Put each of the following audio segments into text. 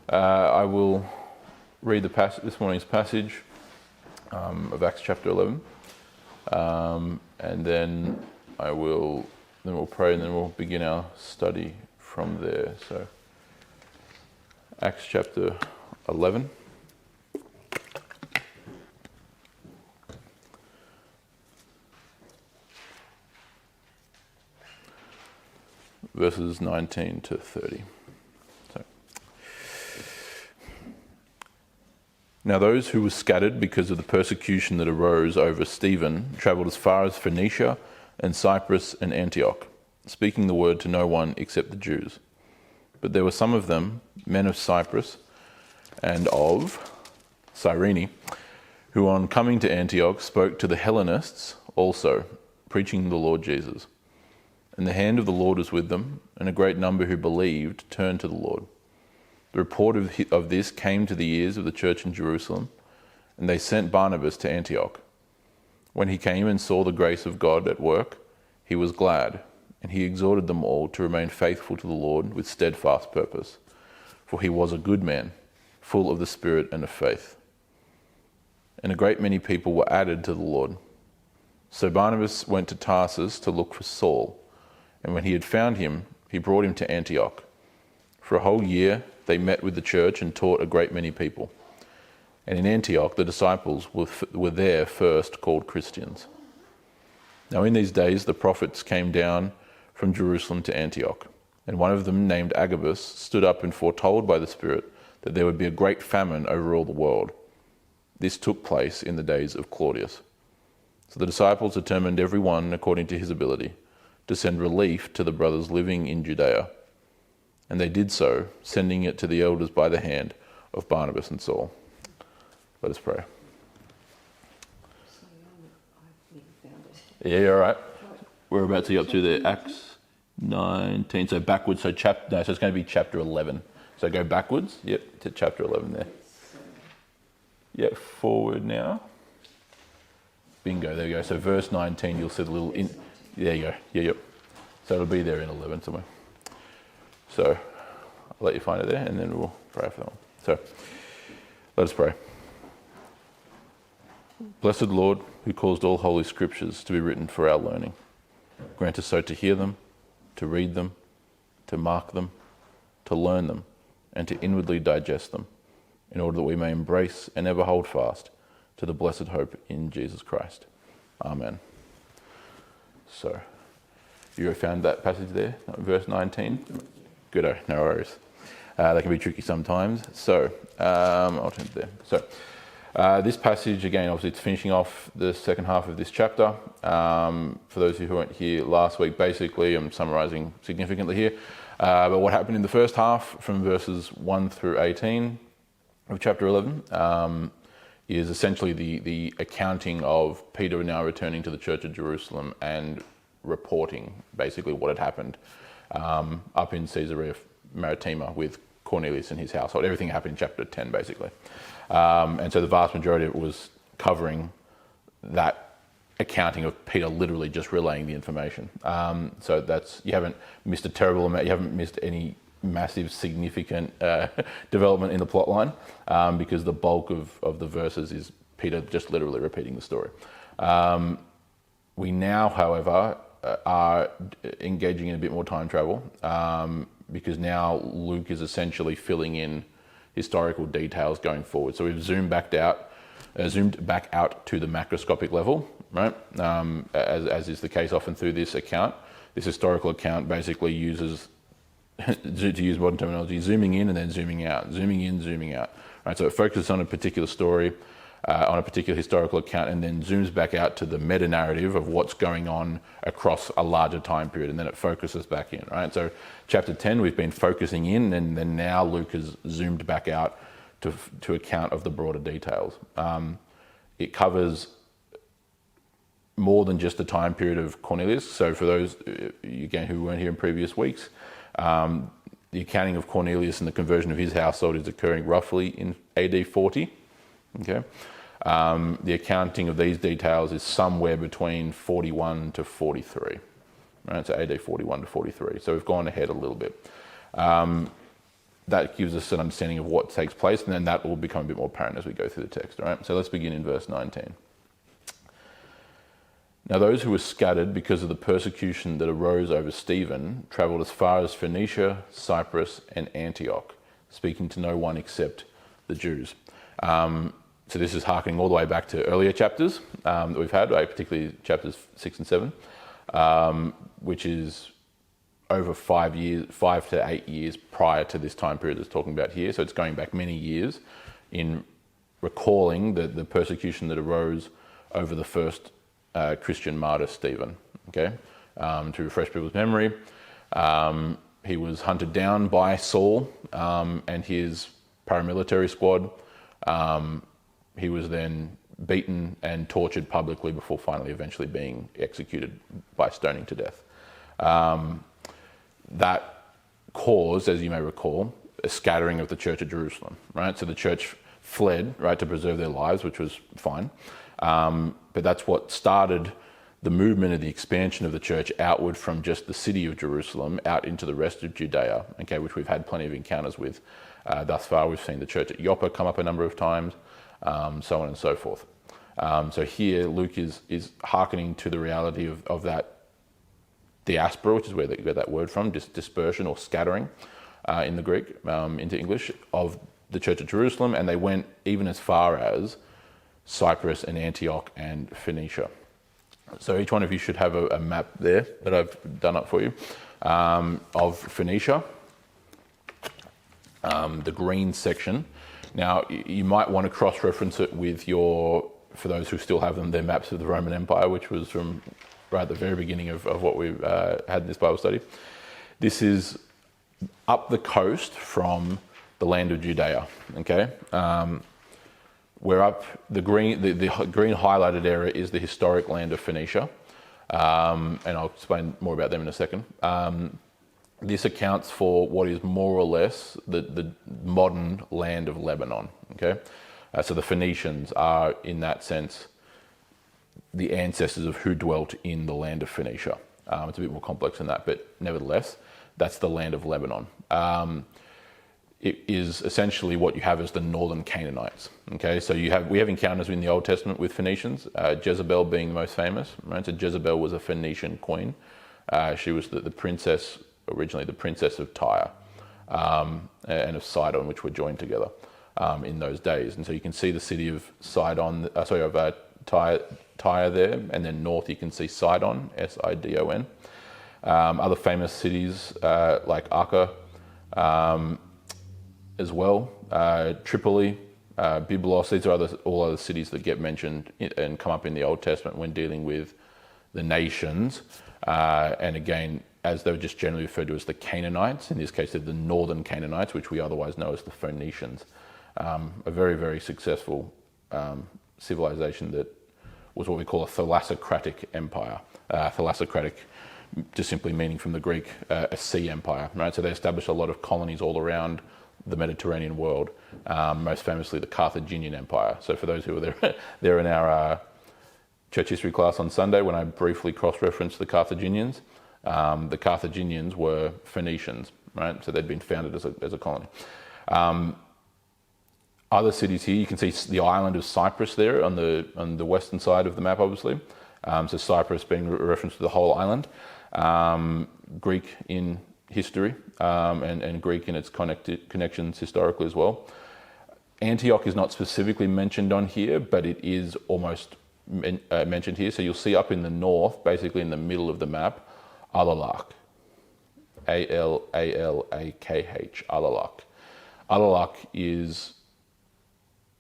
I will read this morning's passage of Acts chapter 11, and then we'll pray, and then we'll begin our study from there. So, Acts chapter 11. Verses 19 to 30. Now those who were scattered because of the persecution that arose over Stephen travelled as far as Phoenicia and Cyprus and Antioch, speaking the word to no one except the Jews. But there were some of them, men of Cyprus and of Cyrene, who on coming to Antioch spoke to the Hellenists also, preaching the Lord Jesus. And the hand of the Lord was with them, and a great number who believed turned to the Lord. The report of this came to the ears of the church in Jerusalem, and they sent Barnabas to Antioch. When he came and saw the grace of God at work, he was glad, and he exhorted them all to remain faithful to the Lord with steadfast purpose. For he was a good man, full of the Spirit and of faith. And a great many people were added to the Lord. So Barnabas went to Tarsus to look for Saul, and when he had found him, he brought him to Antioch. For a whole year they met with the church and taught a great many people. And in Antioch the disciples were there first called Christians. Now in these days the prophets came down from Jerusalem to Antioch, and one of them, named Agabus, stood up and foretold by the Spirit that there would be a great famine over all the world. This took place in the days of Claudius. So the disciples determined every one according to his ability to send relief to the brothers living in Judea. And they did so, sending it to the elders by the hand of Barnabas and Saul. Let us pray. Yeah, you're all right. We're about to get up to the Acts 19, so backwards. So so it's going to be chapter 11. So go backwards, to chapter 11 there. Yep, forward now. Bingo, there you go. So verse 19, you'll see the little... There you go. Yep. So it'll be there in 11 somewhere. So I'll let you find it there, and then we'll pray for that one. So let us pray. Blessed Lord, who caused all holy scriptures to be written for our learning, grant us so to hear them, to read them, to mark them, to learn them, and to inwardly digest them, in order that we may embrace and ever hold fast to the blessed hope in Jesus Christ. Amen. So, you found that passage there, verse 19? Good, no worries. That can be tricky sometimes. So, I'll turn to there. So, this passage, again, obviously it's finishing off the second half of this chapter. For those who weren't here last week, basically, I'm summarising significantly here. But what happened in the first half, from verses 1 through 18 of chapter 11, is essentially the accounting of Peter now returning to the church of Jerusalem and reporting basically what had happened up in Caesarea Maritima with Cornelius and his household. Everything happened in chapter 10 basically. And so the vast majority of it was covering that accounting of Peter literally just relaying the information. So you haven't missed a terrible amount, you haven't missed any massive significant development in the plot line, because the bulk of the verses is Peter just literally repeating the story. We now, however, are engaging in a bit more time travel, because now Luke is essentially filling in historical details going forward. So we've zoomed back out to the macroscopic level, right? As is the case often through this account. This historical account basically uses, to use modern terminology, zooming in and then zooming out, zooming in, zooming out. Right? So it focuses on a particular story, on a particular historical account, and then zooms back out to the meta-narrative of what's going on across a larger time period, and then it focuses back in. Right? So chapter 10, we've been focusing in, and then now Luke has zoomed back out to account of the broader details. It covers more than just the time period of Cornelius. So for those, again, who weren't here in previous weeks, the accounting of Cornelius and the conversion of his household is occurring roughly in AD 40. Okay, the accounting of these details is somewhere between 41 to 43. Right, so AD 41 to 43. So we've gone ahead a little bit. that gives us an understanding of what takes place, and then that will become a bit more apparent as we go through the text. All right, so let's begin in verse 19. Now those who were scattered because of the persecution that arose over Stephen travelled as far as Phoenicia, Cyprus, and Antioch, speaking to no one except the Jews. So this is harkening all the way back to earlier chapters that we've had, right? Particularly chapters 6 and 7, which is over 5 to 8 years prior to this time period that's talking about here. So it's going back many years in recalling the persecution that arose over the first Christian martyr, Stephen. Okay, to refresh people's memory, he was hunted down by Saul and his paramilitary squad. He was then beaten and tortured publicly before finally eventually being executed by stoning to death. That caused, as you may recall, a scattering of the church at Jerusalem, right? So the church fled, right, to preserve their lives, which was fine. But that's what started the movement of the expansion of the church outward from just the city of Jerusalem out into the rest of Judea, okay, which we've had plenty of encounters with. Thus far, we've seen the church at Joppa come up a number of times, so on and so forth. So here, Luke is hearkening to the reality of that diaspora, which is where they get that word from, dispersion or scattering in the Greek into English, of the church at Jerusalem, and they went even as far as Cyprus and Antioch and Phoenicia. So each one of you should have a map there that I've done up for you of Phoenicia, the green section. Now, you might want to cross-reference it with for those who still have them, their maps of the Roman Empire, which was from right at the very beginning of what we've had in this Bible study. This is up the coast from the land of Judea, okay? We're up, the green highlighted area is the historic land of Phoenicia, and I'll explain more about them in a second. This accounts for what is more or less the modern land of Lebanon, okay? So the Phoenicians are, in that sense, the ancestors of who dwelt in the land of Phoenicia. It's a bit more complex than that, but nevertheless, that's the land of Lebanon. It is essentially what you have as the northern Canaanites. Okay, so we have encounters in the Old Testament with Phoenicians, Jezebel being the most famous. Right, so Jezebel was a Phoenician queen. She was the princess, originally the princess of Tyre and of Sidon, which were joined together in those days. And so you can see the city of Tyre there, and then north you can see Sidon, Sidon. Other famous cities like Acca. As well, Tripoli, Byblos, these are all other cities that get mentioned and come up in the Old Testament when dealing with the nations. And again, as they were just generally referred to as the Canaanites, in this case they're the northern Canaanites, which we otherwise know as the Phoenicians. A very, very successful civilization that was what we call a thalassocratic empire. Thalassocratic just simply meaning from the Greek a sea empire, right? So they established a lot of colonies all around the Mediterranean world, most famously the Carthaginian Empire. So for those who were there in our church history class on Sunday, when I briefly cross-referenced the Carthaginians were Phoenicians, right? So they'd been founded as a colony. Other cities here, you can see the island of Cyprus there on the western side of the map, obviously. So Cyprus being a reference to the whole island. Greek in history and Greek in its connections historically as well. Antioch is not specifically mentioned on here, but it is almost mentioned here. So you'll see up in the north, basically in the middle of the map, Alalakh. Alalakh. Alalakh. Alalakh is,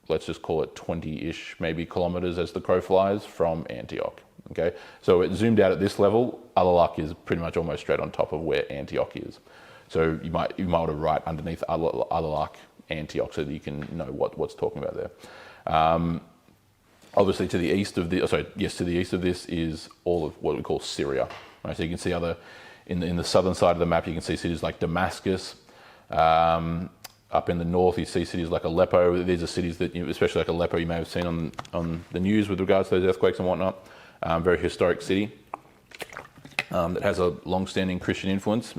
let's just call it 20-ish maybe kilometers as the crow flies from Antioch. Okay, so it zoomed out at this level. Alalakh is pretty much almost straight on top of where Antioch is. So you might want to write underneath Alalakh Antioch so that you can know what's talking about there. Obviously, to the east of this is all of what we call Syria. Right, so you can see in the southern side of the map, you can see cities like Damascus. Up in the north, you see cities like Aleppo. These are cities that, especially like Aleppo, you may have seen on the news with regards to those earthquakes and whatnot. Very historic city that has a long-standing Christian influence.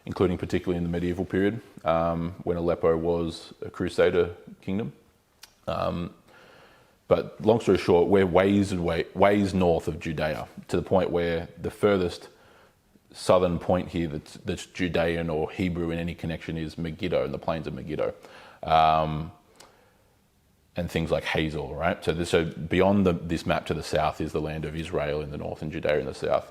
including particularly in the medieval period, when Aleppo was a Crusader kingdom. But long story short, we're ways north of Judea, to the point where the furthest southern point here that's Judean or Hebrew in any connection is Megiddo, in the plains of Megiddo, and things like Hazor, right? So beyond this map to the south is the land of Israel in the north and Judea in the south.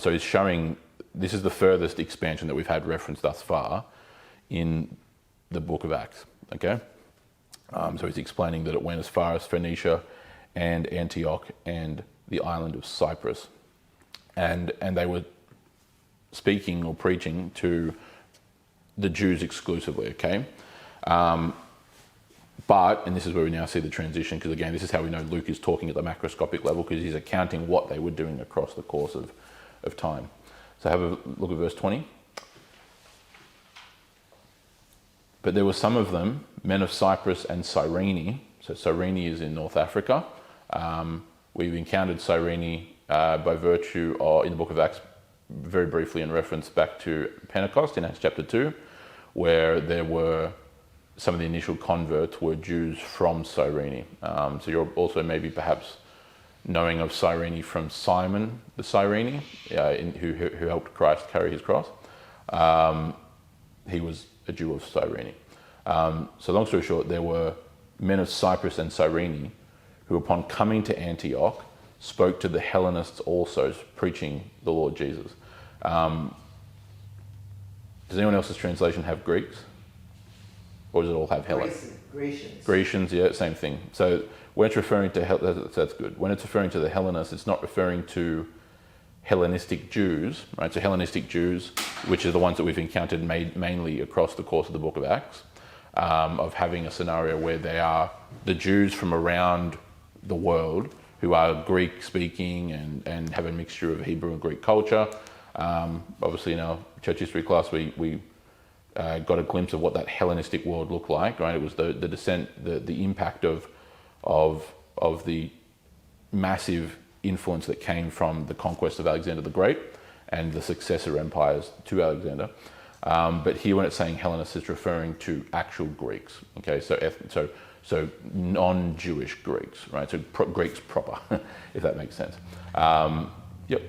So he's showing this is the furthest expansion that we've had referenced thus far in the book of Acts, okay? So he's explaining that it went as far as Phoenicia and Antioch and the island of Cyprus. And they were speaking or preaching to the Jews exclusively, okay? But, and this is where we now see the transition, because again, this is how we know Luke is talking at the macroscopic level, because he's accounting what they were doing across the course of time. So have a look at verse 20. But there were some of them, men of Cyprus and Cyrene. So Cyrene is in North Africa. We've encountered Cyrene by virtue of, in the book of Acts, very briefly in reference back to Pentecost in Acts chapter 2, where there were some of the initial converts were Jews from Cyrene. So you're also maybe perhaps knowing of Cyrene from Simon the Cyrene, who helped Christ carry his cross. He was a Jew of Cyrene. So long story short, there were men of Cyprus and Cyrene who, upon coming to Antioch, spoke to the Hellenists also, preaching the Lord Jesus. Does anyone else's translation have Greeks? Or does it all have Hellen? Grecians, yeah, same thing. So when it's referring to, that's good. When it's referring to the Hellenists, it's not referring to Hellenistic Jews, right? So Hellenistic Jews, which are the ones that we've encountered mainly across the course of the book of Acts, of having a scenario where they are the Jews from around the world who are Greek speaking and have a mixture of Hebrew and Greek culture. Obviously in our church history class, we got a glimpse of what that Hellenistic world looked like, right? It was the descent, the impact of the massive influence that came from the conquest of Alexander the Great and the successor empires to Alexander. But here when it's saying Hellenists, it's referring to actual Greeks, okay? So non-Jewish Greeks, right? So Greeks proper, if that makes sense. Yep.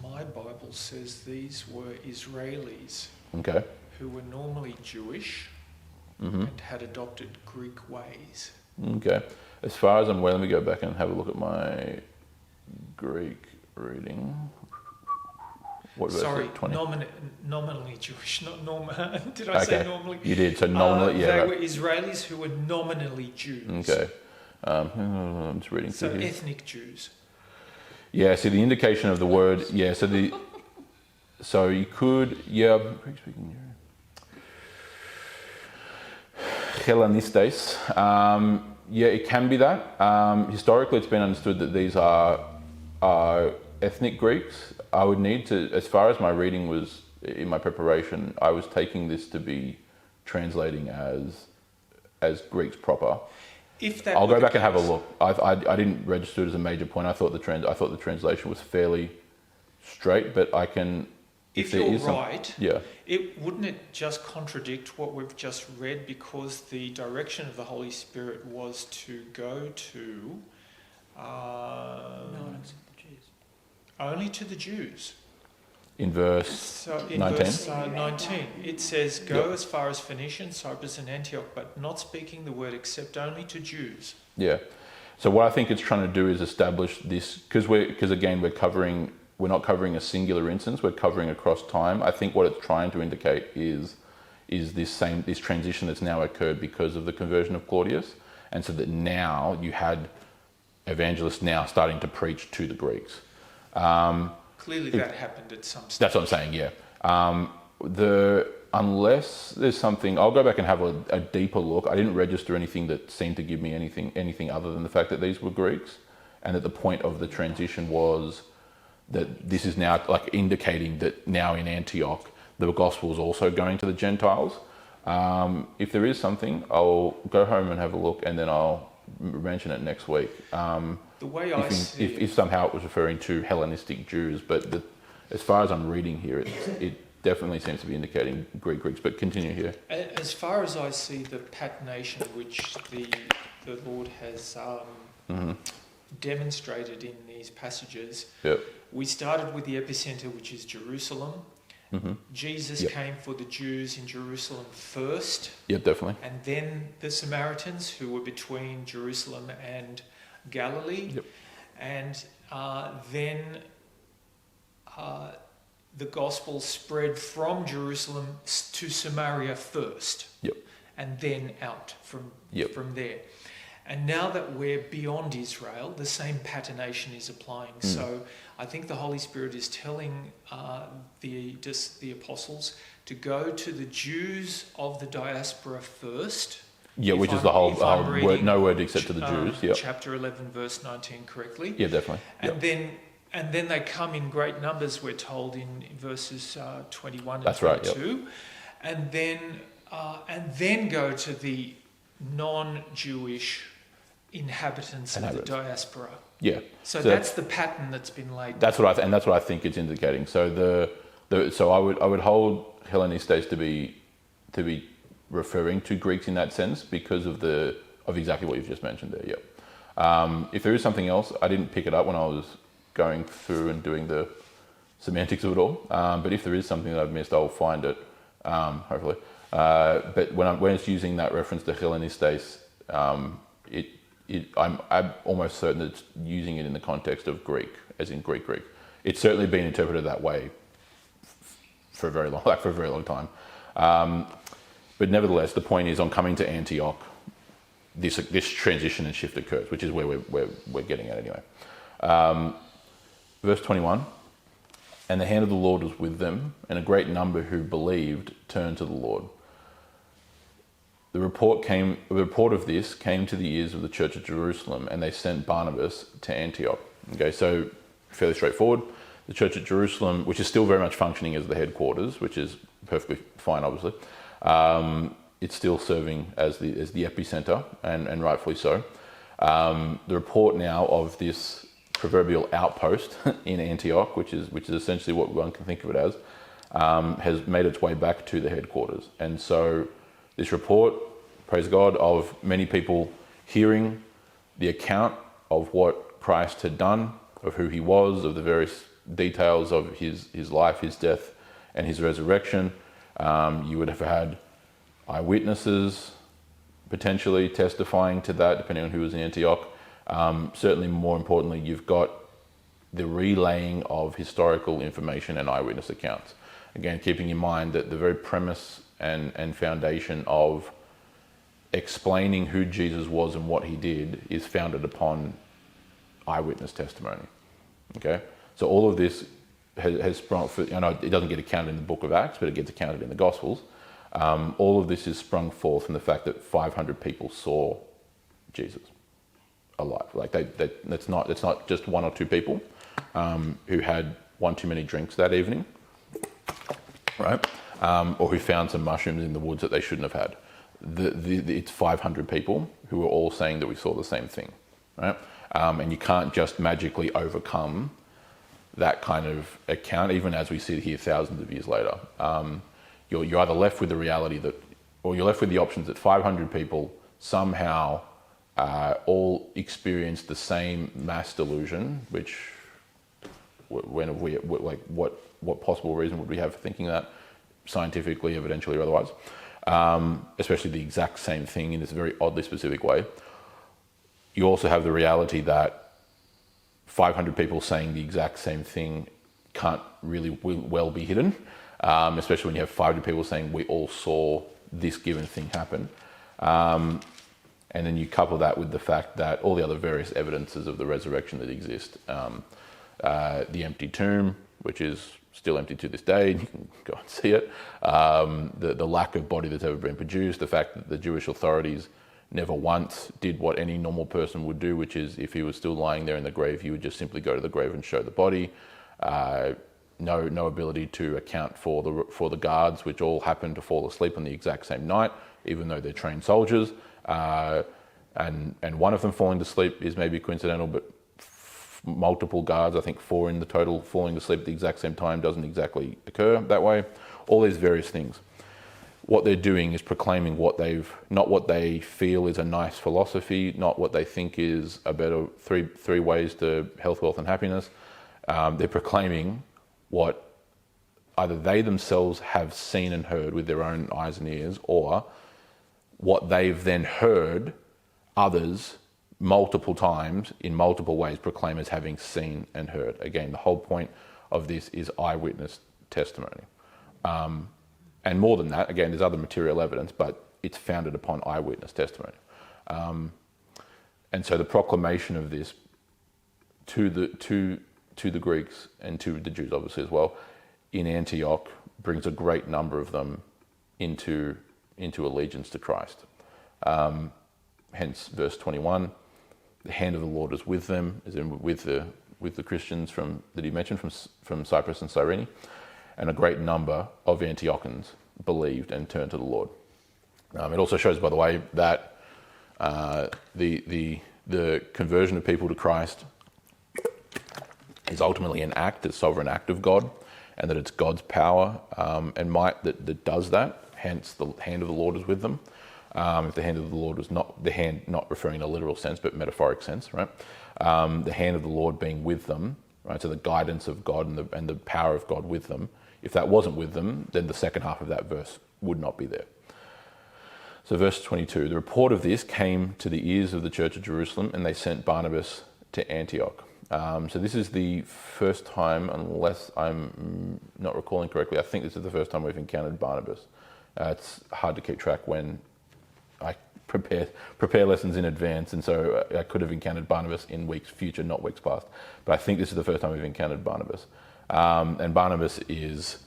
My Bible says these were Israelis, okay, who were normally Jewish and had adopted Greek ways. Okay. As far as I'm aware, let me go back and have a look at my Greek reading. What verse? Sorry, 20? nominally Jewish, not normal. Did I say normally? You did. So nominally, yeah. They right. were Israelis who were nominally Jews. Okay. I'm just reading through So here. ethnic Jews. Yeah. So the indication of the word, yeah. So you could, yeah. Greek speaking. Hellenistes. Yeah, it can be that. Historically, it's been understood that these are ethnic Greeks. I would need to, as far as my reading was in my preparation, I was taking this to be translating as Greeks proper. If that I'll go back and have a look. I didn't register it as a major point. I thought the translation was fairly straight, but I can. If you're right, yeah. Wouldn't it just contradict what we've just read, because the direction of the Holy Spirit was to go to only to the Jews. In verse 19? Verse 19, it says, go as far as Phoenicia, Cyprus and Antioch, but not speaking the word except only to Jews. Yeah. So what I think it's trying to do is establish this, because again, we're not covering a singular instance, we're covering across time. I think what it's trying to indicate is this transition that's now occurred because of the conversion of Claudius. And so that now you had evangelists now starting to preach to the Greeks. Clearly that happened at some stage. That's what I'm saying, yeah. Unless there's something, I'll go back and have a deeper look. I didn't register anything that seemed to give me anything other than the fact that these were Greeks, and that the point of the transition was that this is now like indicating that now in Antioch, the gospel is also going to the Gentiles. If there is something, I'll go home and have a look, and then I'll mention it next week. The way I see if somehow it was referring to Hellenistic Jews, but as far as I'm reading here, it definitely seems to be indicating Greeks. But continue here. As far as I see the patination which the Lord has demonstrated in these passages, Yep. we started with the epicenter, which is Jerusalem. Jesus came for the Jews in Jerusalem first. Yep, definitely. And then the Samaritans, who were between Jerusalem and Galilee. Yep. And then the gospel spread from Jerusalem to Samaria first. Yep. And then out from there. And now that we're beyond Israel, the same patination is applying. So I think the Holy Spirit is telling the apostles to go to the Jews of the diaspora first. Yeah, which is the whole word, no word except to the Jews. Yep. Chapter 11, verse 19 correctly. Yeah, definitely. And then they come in great numbers, we're told in verses 21 and That's 22. Right, yep. And then go to the non-Jewish inhabitants of the diaspora. Yeah. So that's the pattern that's been laid. That's what I think it's indicating. So so I would hold Hellenistes to be referring to Greeks in that sense because of exactly what you've just mentioned there. Yep. If there is something else, I didn't pick it up when I was going through and doing the semantics of it all. But if there is something that I've missed, I'll find it. Hopefully. But when it's using that reference to Hellenistes, I'm almost certain that it's using it in the context of Greek, as in Greek. It's certainly been interpreted that way for a very long time. But nevertheless, the point is, on coming to Antioch, this transition and shift occurs, which is where we're getting at anyway. Verse 21. And the hand of the Lord was with them, and a great number who believed turned to the Lord. The report of this came to the ears of the church of Jerusalem, and they sent Barnabas to Antioch. Okay, so fairly straightforward. The church at Jerusalem, which is still very much functioning as the headquarters, which is perfectly fine, obviously. It's still serving as the epicenter, and rightfully so. The report now of this proverbial outpost in Antioch, which is essentially what one can think of it as, has made its way back to the headquarters. And so this report, praise God, of many people hearing the account of what Christ had done, of who he was, of the various details of his life, his death, and his resurrection. You would have had eyewitnesses potentially testifying to that, depending on who was in Antioch. Certainly, more importantly, you've got the relaying of historical information and eyewitness accounts. Again, keeping in mind that the very premise and foundation of explaining who Jesus was and what he did is founded upon eyewitness testimony. Okay, so all of this has sprung. I know it doesn't get accounted in the book of Acts, but it gets accounted in the Gospels. All of this is sprung forth from the fact that 500 people saw Jesus alive. Like that's not just one or two people who had one too many drinks that evening, right? Or who found some mushrooms in the woods that they shouldn't have had. It's 500 people who were all saying that we saw the same thing, right? And you can't just magically overcome that kind of account, even as we sit here thousands of years later. You're either left with the reality or you're left with the options that 500 people somehow all experienced the same mass delusion, which what possible reason would we have for thinking that, scientifically, evidentially, or otherwise? Especially the exact same thing in this very oddly specific way. You also have the reality that 500 people saying the exact same thing can't really well be hidden, especially when you have 500 people saying we all saw this given thing happen. And then you couple that with the fact that all the other various evidences of the resurrection that exist, the empty tomb, which is still empty to this day, you can go and see it, the lack of body that's ever been produced, the fact that the Jewish authorities never once did what any normal person would do, which is if he was still lying there in the grave, he would just simply go to the grave and show the body. No ability to account for the guards, which all happened to fall asleep on the exact same night, even though they're trained soldiers. And one of them falling to sleep is maybe coincidental, but multiple guards, I think 4 in the total, falling asleep at the exact same time doesn't exactly occur that way. All these various things. What they're doing is proclaiming not what they feel is a nice philosophy, not what they think is a better three ways to health, wealth, and happiness. They're proclaiming what either they themselves have seen and heard with their own eyes and ears, or what they've then heard others multiple times in multiple ways proclaim as having seen and heard. Again, the whole point of this is eyewitness testimony. And more than that, again, there's other material evidence, but it's founded upon eyewitness testimony. And so the proclamation of this to the Greeks and to the Jews, obviously, as well, in Antioch brings a great number of them into allegiance to Christ. Hence, verse 21, the hand of the Lord is with them, as in with the Christians that he mentioned from Cyprus and Cyrene, and a great number of Antiochans believed and turned to the Lord. It also shows, by the way, that the conversion of people to Christ is ultimately an act, a sovereign act of God, and that it's God's power and might that does that. Hence, the hand of the Lord is with them. If the hand of the Lord was not the hand, not referring in a literal sense, but metaphoric sense, right? The hand of the Lord being with them, right? So the guidance of God and the power of God with them. If that wasn't with them, then the second half of that verse would not be there. So verse 22, the report of this came to the ears of the church of Jerusalem, and they sent Barnabas to Antioch. So this is the first time, unless I'm not recalling correctly, I think this is the first time we've encountered Barnabas. It's hard to keep track when I prepare lessons in advance, and so I could have encountered Barnabas in weeks future, not weeks past. But I think this is the first time we've encountered Barnabas. And Barnabas is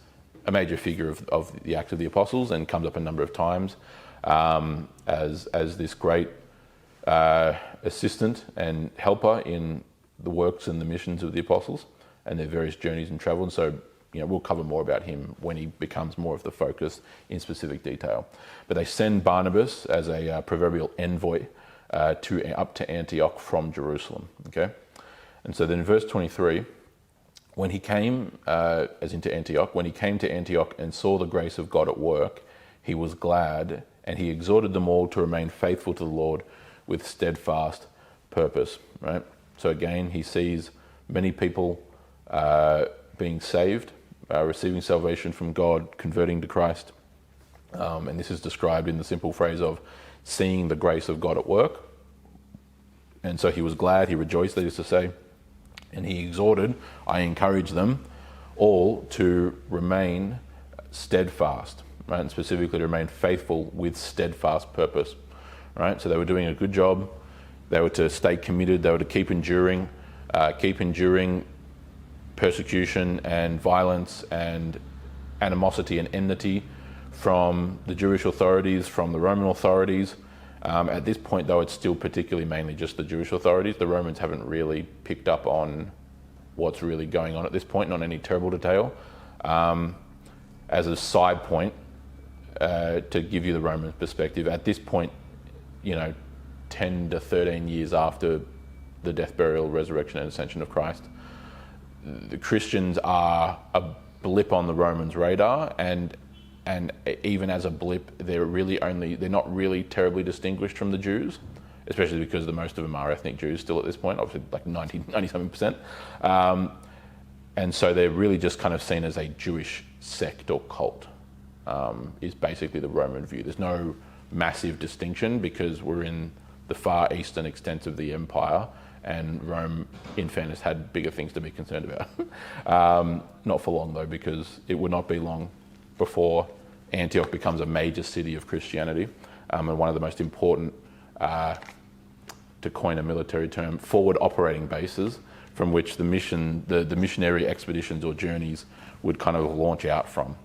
a major figure of the Acts of the Apostles and comes up a number of times as this great assistant and helper in the works and the missions of the Apostles and their various journeys and travel. And so, we'll cover more about him when he becomes more of the focus in specific detail. But they send Barnabas as a proverbial envoy up to Antioch from Jerusalem. Okay, and so then in verse 23, when he came, as into Antioch, when he came to Antioch and saw the grace of God at work, he was glad, and he exhorted them all to remain faithful to the Lord with steadfast purpose. Right. So again, he sees many people being saved, receiving salvation from God, converting to Christ. And this is described in the simple phrase of seeing the grace of God at work. And so he was glad, he rejoiced, that is to say, and he exhorted, I encourage them all to remain steadfast, right? And specifically to remain faithful with steadfast purpose, right? So they were doing a good job. They were to stay committed. They were to keep enduring persecution and violence and animosity and enmity from the Jewish authorities, from the Roman authorities. At this point, though, it's still particularly mainly just the Jewish authorities. The Romans haven't really picked up on what's really going on at this point, not any terrible detail. As a side point, to give you the Roman perspective, at this point, 10 to 13 years after the death, burial, resurrection, and ascension of Christ, the Christians are a blip on the Romans' radar, and even as a blip, they're not really terribly distinguished from the Jews, especially because most of them are ethnic Jews still at this point, obviously like 90-something%. And so they're really just kind of seen as a Jewish sect or cult, is basically the Roman view. There's no massive distinction because we're in the far eastern extent of the empire, and Rome, in fairness, had bigger things to be concerned about. Not for long, though, because it would not be long before Antioch becomes a major city of Christianity, and one of the most important, to coin a military term, forward operating bases from which the missionary expeditions or journeys would kind of launch out from.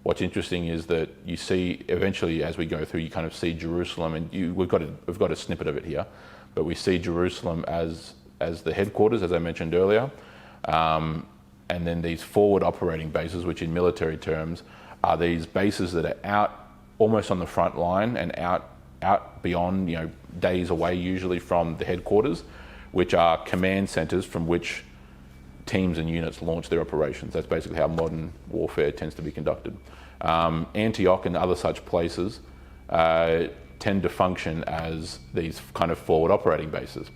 What's interesting is that you see eventually, as we go through, you kind of see Jerusalem, and we've got a snippet of it here, but we see Jerusalem as the headquarters, as I mentioned earlier, and then these forward operating bases, which in military terms are these bases that are out almost on the front line and out beyond, days away usually from the headquarters, which are command centres from which teams and units launch their operations. That's basically how modern warfare tends to be conducted. Antioch and other such places tend to function as these kind of forward operating bases.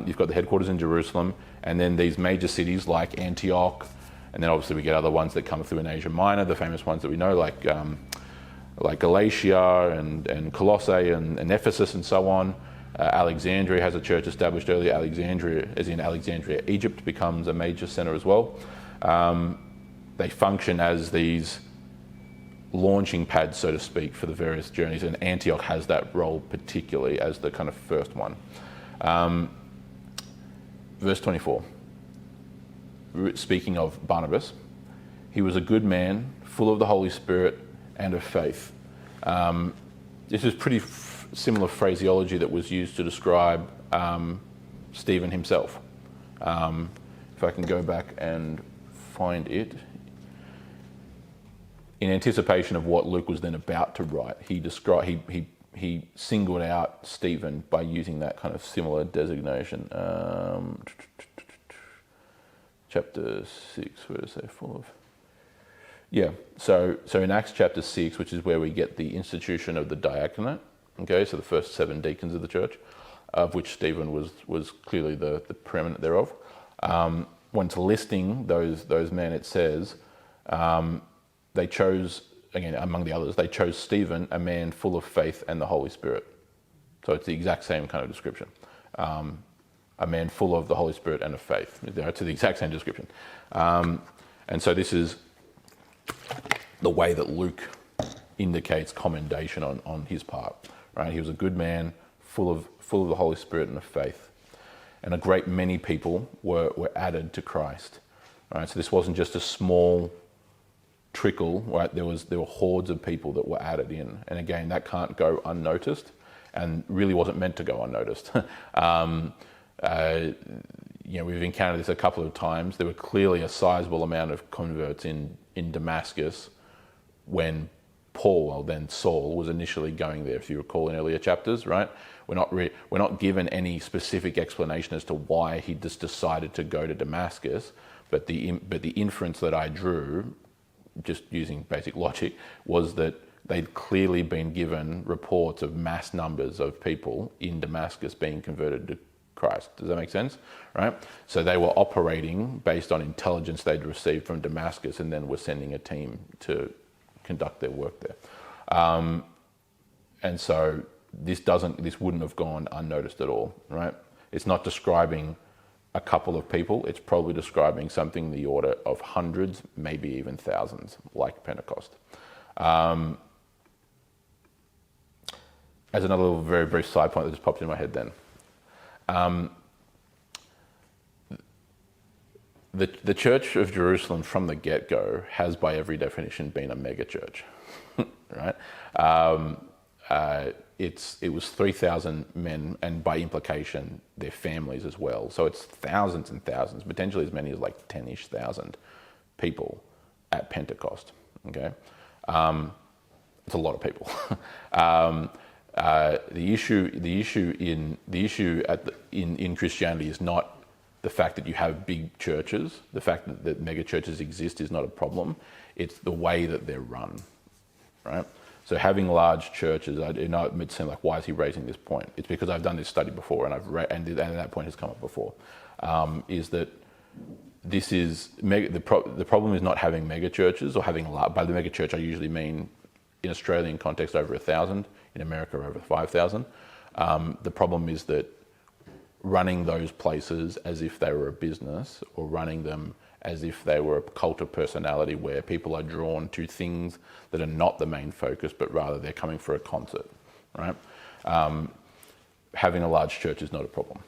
You've got the headquarters in Jerusalem, and then these major cities like Antioch, and then obviously we get other ones that come through in Asia Minor, the famous ones that we know, like Galatia and Colossae and Ephesus and so on. Alexandria has a church established earlier. Alexandria, as in Alexandria, Egypt, becomes a major centre as well. They function as these launching pads, so to speak, for the various journeys, and Antioch has that role particularly as the kind of first one. Verse 24, speaking of Barnabas, he was a good man, full of the Holy Spirit and of faith. This is pretty similar phraseology that was used to describe Stephen himself. If I can go back and find it. In anticipation of what Luke was then about to write, he singled out Stephen by using that kind of similar designation. Chapter 6, where does it say full of? Yeah, so in Acts chapter 6, which is where we get the institution of the diaconate, okay, so the first 7 deacons of the church, of which Stephen was clearly the preeminent thereof. When it's listing those men, it says they chose, again, among the others, they chose Stephen, a man full of faith and the Holy Spirit. So it's the exact same kind of description. A man full of the Holy Spirit and of faith. It's the exact same description. And so this is the way that Luke indicates commendation on his part. Right? He was a good man, full of the Holy Spirit and of faith. And a great many people were added to Christ. Right? So this wasn't just a small trickle, right? There were hordes of people that were added in. And again, that can't go unnoticed, and really wasn't meant to go unnoticed. We've encountered this a couple of times. There were clearly a sizable amount of converts in Damascus when Paul, or then Saul, was initially going there. If you recall in earlier chapters, right? We're not given any specific explanation as to why he just decided to go to Damascus, but the inference that I drew, just using basic logic, was that they'd clearly been given reports of mass numbers of people in Damascus being converted to Christ. Does that make sense? Right? So they were operating based on intelligence they'd received from Damascus, and then were sending a team to conduct their work there. And so this wouldn't have gone unnoticed at all, right? It's not describing a couple of people. It's probably describing something in the order of hundreds, maybe even thousands, like Pentecost. As another little very brief side point that just popped in my head then. The Church of Jerusalem from the get-go has, by every definition, been a mega church, right? It was 3,000 men, and by implication, their families as well. So it's thousands and thousands, potentially as many as like 10-ish thousand people at Pentecost. Okay, it's a lot of people. The issue in Christianity is not the fact that you have big churches. The fact that mega churches exist is not a problem. It's the way that they're run, right? So having large churches, I know it might seem like, why is he raising this point? It's because I've done this study before, and and that point has come up before. Is that this is the problem is not having mega churches, or having by the mega church I usually mean in Australian context over 1,000, in America over 5,000. The problem is that running those places as if they were a business, or running them as if they were a cult of personality where people are drawn to things that are not the main focus, but rather they're coming for a concert, right? Having a large church is not a problem.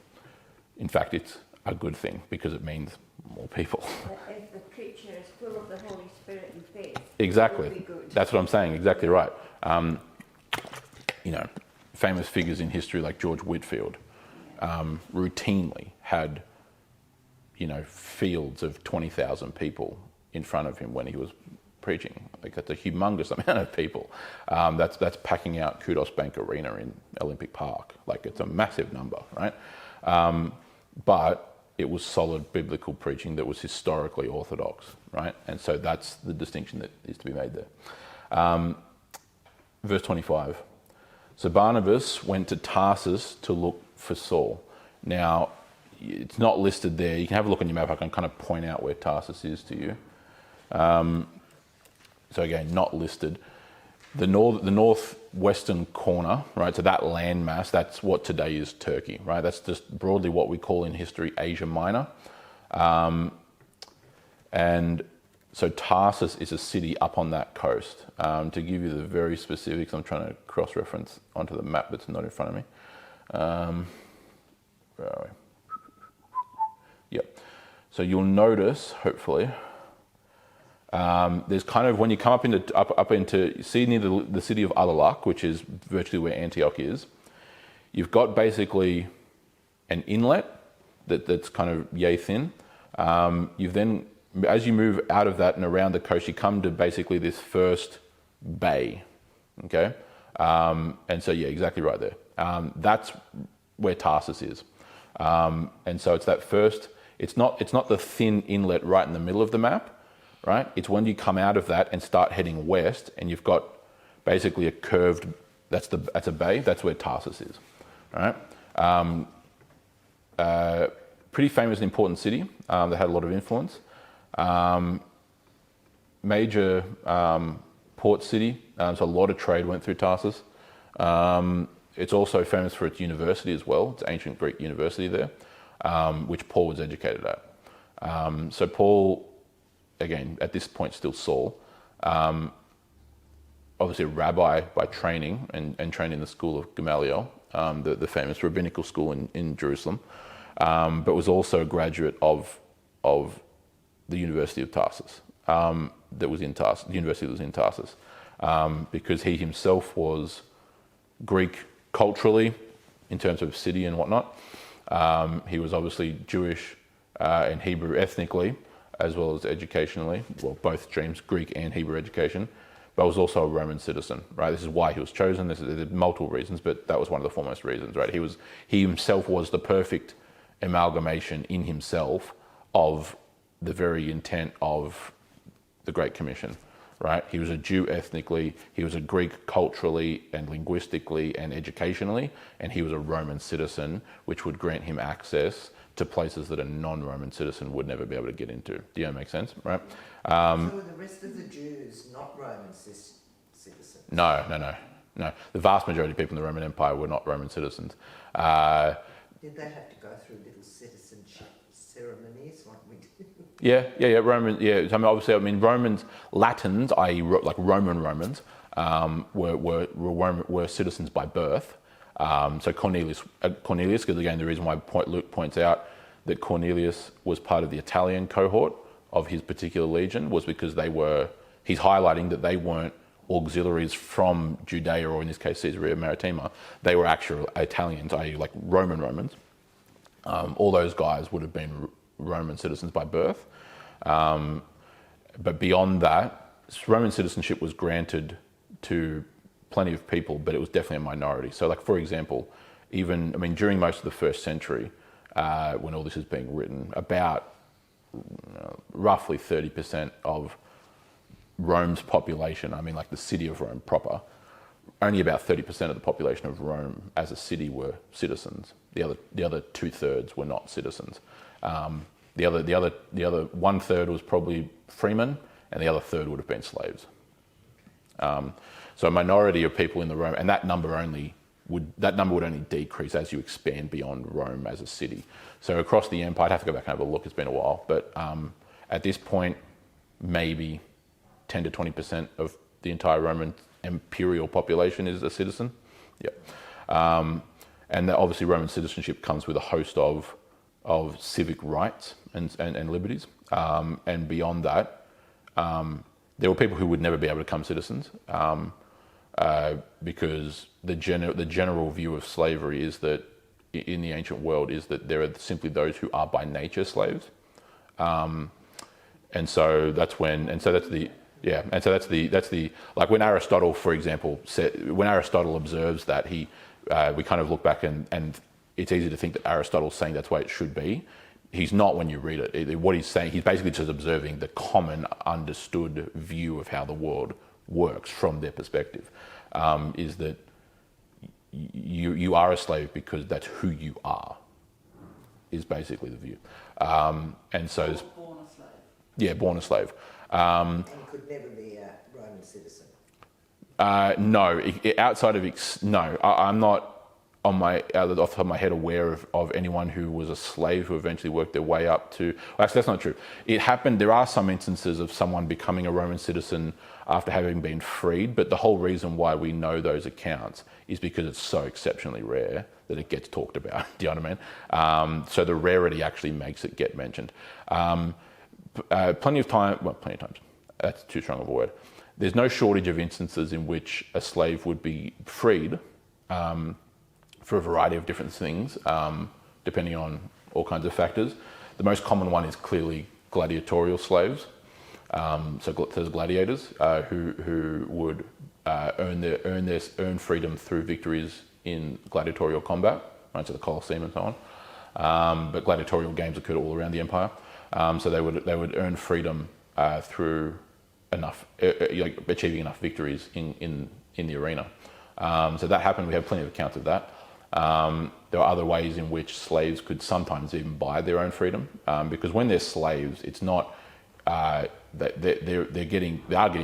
In fact, it's a good thing because it means more people. But if the preacher is full of the Holy Spirit and faith, exactly. it will be good. That's what I'm saying. Exactly right. Famous figures in history like George Whitefield routinely had, fields of 20,000 people in front of him when he was preaching. Like, that's a humongous amount of people. That's packing out Kudos Bank Arena in Olympic Park. Like, it's a massive number, right? but it was solid biblical preaching that was historically orthodox, right? And so that's the distinction that is to be made there. Verse 25. So Barnabas went to Tarsus to look for Saul. Now, it's not listed there. You can have a look on your map. I can kind of point out where Tarsus is to you. So again, not listed. The northwestern corner, right? So that landmass, that's what today is Turkey, right? That's just broadly what we call in history Asia Minor. And so Tarsus is a city up on that coast. To give you the very specifics, I'm trying to cross-reference onto the map that's not in front of me. Where are we? Yep. So you'll notice, hopefully, there's kind of, when you come up into see near the city of Alalak, which is virtually where Antioch is, you've got basically an inlet that's kind of yay thin. You've then, as you move out of that and around the coast, you come to basically this first bay, okay? And so, yeah, exactly right there. That's where Tarsus is. And so it's that first, it's not the thin inlet right in the middle of the map, right? It's when you come out of that and start heading west, and you've got basically a curved, that's a bay, that's where Tarsus is, all right? Pretty famous and important city that had a lot of influence. Major port city, so a lot of trade went through Tarsus. It's also famous for its university as well. It's an ancient Greek university there, which Paul was educated at. So Paul, again, at this point still Saul, obviously a rabbi by training and trained in the school of Gamaliel, the famous rabbinical school in Jerusalem, but was also a graduate of the University of Tarsus, that was in Tarsus, the university that was in Tarsus, because he himself was Greek culturally in terms of city and whatnot. He was obviously Jewish and Hebrew ethnically, as well as educationally, well, both streams, Greek and Hebrew education, but was also a Roman citizen, right? This is why he was chosen. There's multiple reasons, but that was one of the foremost reasons, right? He himself was the perfect amalgamation in himself of the very intent of the Great Commission, right? He was a Jew ethnically, he was a Greek culturally and linguistically and educationally, and he was a Roman citizen, which would grant him access to places that a non-Roman citizen would never be able to get into. Do you make sense, right? So were the rest of the Jews not Roman citizens? No. The vast majority of people in the Roman Empire were not Roman citizens. Did they have to go through little citizenship ceremonies like we did? Yeah. Roman. Yeah. So obviously, Romans, Latins, i.e., like Romans, were citizens by birth. So Cornelius, because again, the reason why Luke points out that Cornelius was part of the Italian cohort of his particular legion was because he's highlighting that they weren't auxiliaries from Judea, or in this case Caesarea Maritima. They were actual Italians, i.e. like Romans. All those guys would have been Roman citizens by birth. But beyond that, Roman citizenship was granted to plenty of people, but it was definitely a minority. So like, for example, during most of the first century, when all this is being written, about roughly 30% of Rome's population, like the city of Rome proper, only about 30% of the population of Rome as a city were citizens. The other 2/3 were not citizens. The other 1/3 was probably freemen, and the other third would have been slaves. So a minority of people in the Rome, and that number would only decrease as you expand beyond Rome as a city. So across the empire, I'd have to go back and have a look. It's been a while, but at this point, maybe 10 to 20% of the entire Roman imperial population is a citizen. Yeah, and obviously Roman citizenship comes with a host of civic rights and liberties, and beyond that, there were people who would never be able to become citizens. Because the general view of slavery is that in the ancient world is that there are simply those who are by nature slaves, and so that's like when Aristotle, for example, when Aristotle observes that we kind of look back and it's easy to think that Aristotle's saying that's the way it should be. He's not when you read it. What he's saying, he's basically just observing the common understood view of how the world works from their perspective, is that you are a slave because that's who you are, is basically the view. And so... Born a slave. Yeah, born a slave. And could never be a Roman citizen. No, outside of... No, I'm not... off the top of my head, aware of anyone who was a slave who eventually worked their way up to... Well, actually, that's not true. It happened... There are some instances of someone becoming a Roman citizen after having been freed, but the whole reason why we know those accounts is because it's so exceptionally rare that it gets talked about. Do you know what I mean? So the rarity actually makes it get mentioned. Plenty of times... That's too strong of a word. There's no shortage of instances in which a slave would be freed... for a variety of different things, depending on all kinds of factors. The most common one is clearly gladiatorial slaves. So there's gladiators who would earn freedom through victories in gladiatorial combat, right, so the Colosseum and so on. But gladiatorial games occurred all around the empire, so they would earn freedom through achieving enough victories in the arena. So that happened. We have plenty of accounts of that. There are other ways in which slaves could sometimes even buy their own freedom, because when they're slaves, it's not that they are getting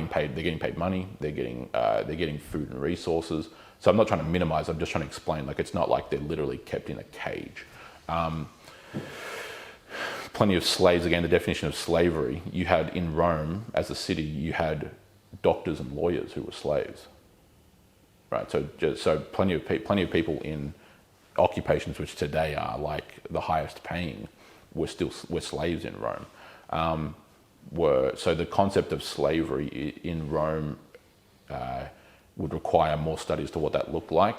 paid. They're getting paid money. They're getting food and resources. So I'm not trying to minimize. I'm just trying to explain. Like, it's not like they're literally kept in a cage. Plenty of slaves. Again, the definition of slavery. You had in Rome as a city, you had doctors and lawyers who were slaves. Right. So plenty of people in occupations which today are like the highest paying were slaves in Rome. So the concept of slavery in Rome would require more study as to what that looked like.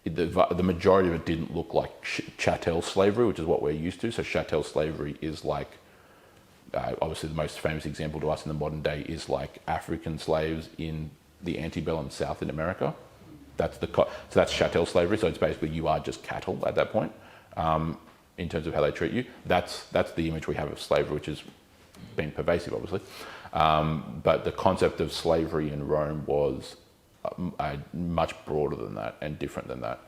The majority of it didn't look like chattel slavery, which is what we're used to. So chattel slavery is like, obviously the most famous example to us in the modern day is like African slaves in the antebellum South in America. So that's chattel slavery. So it's basically you are just cattle at that point, in terms of how they treat you. That's the image we have of slavery, which has been pervasive, obviously. But the concept of slavery in Rome was much broader than that and different than that.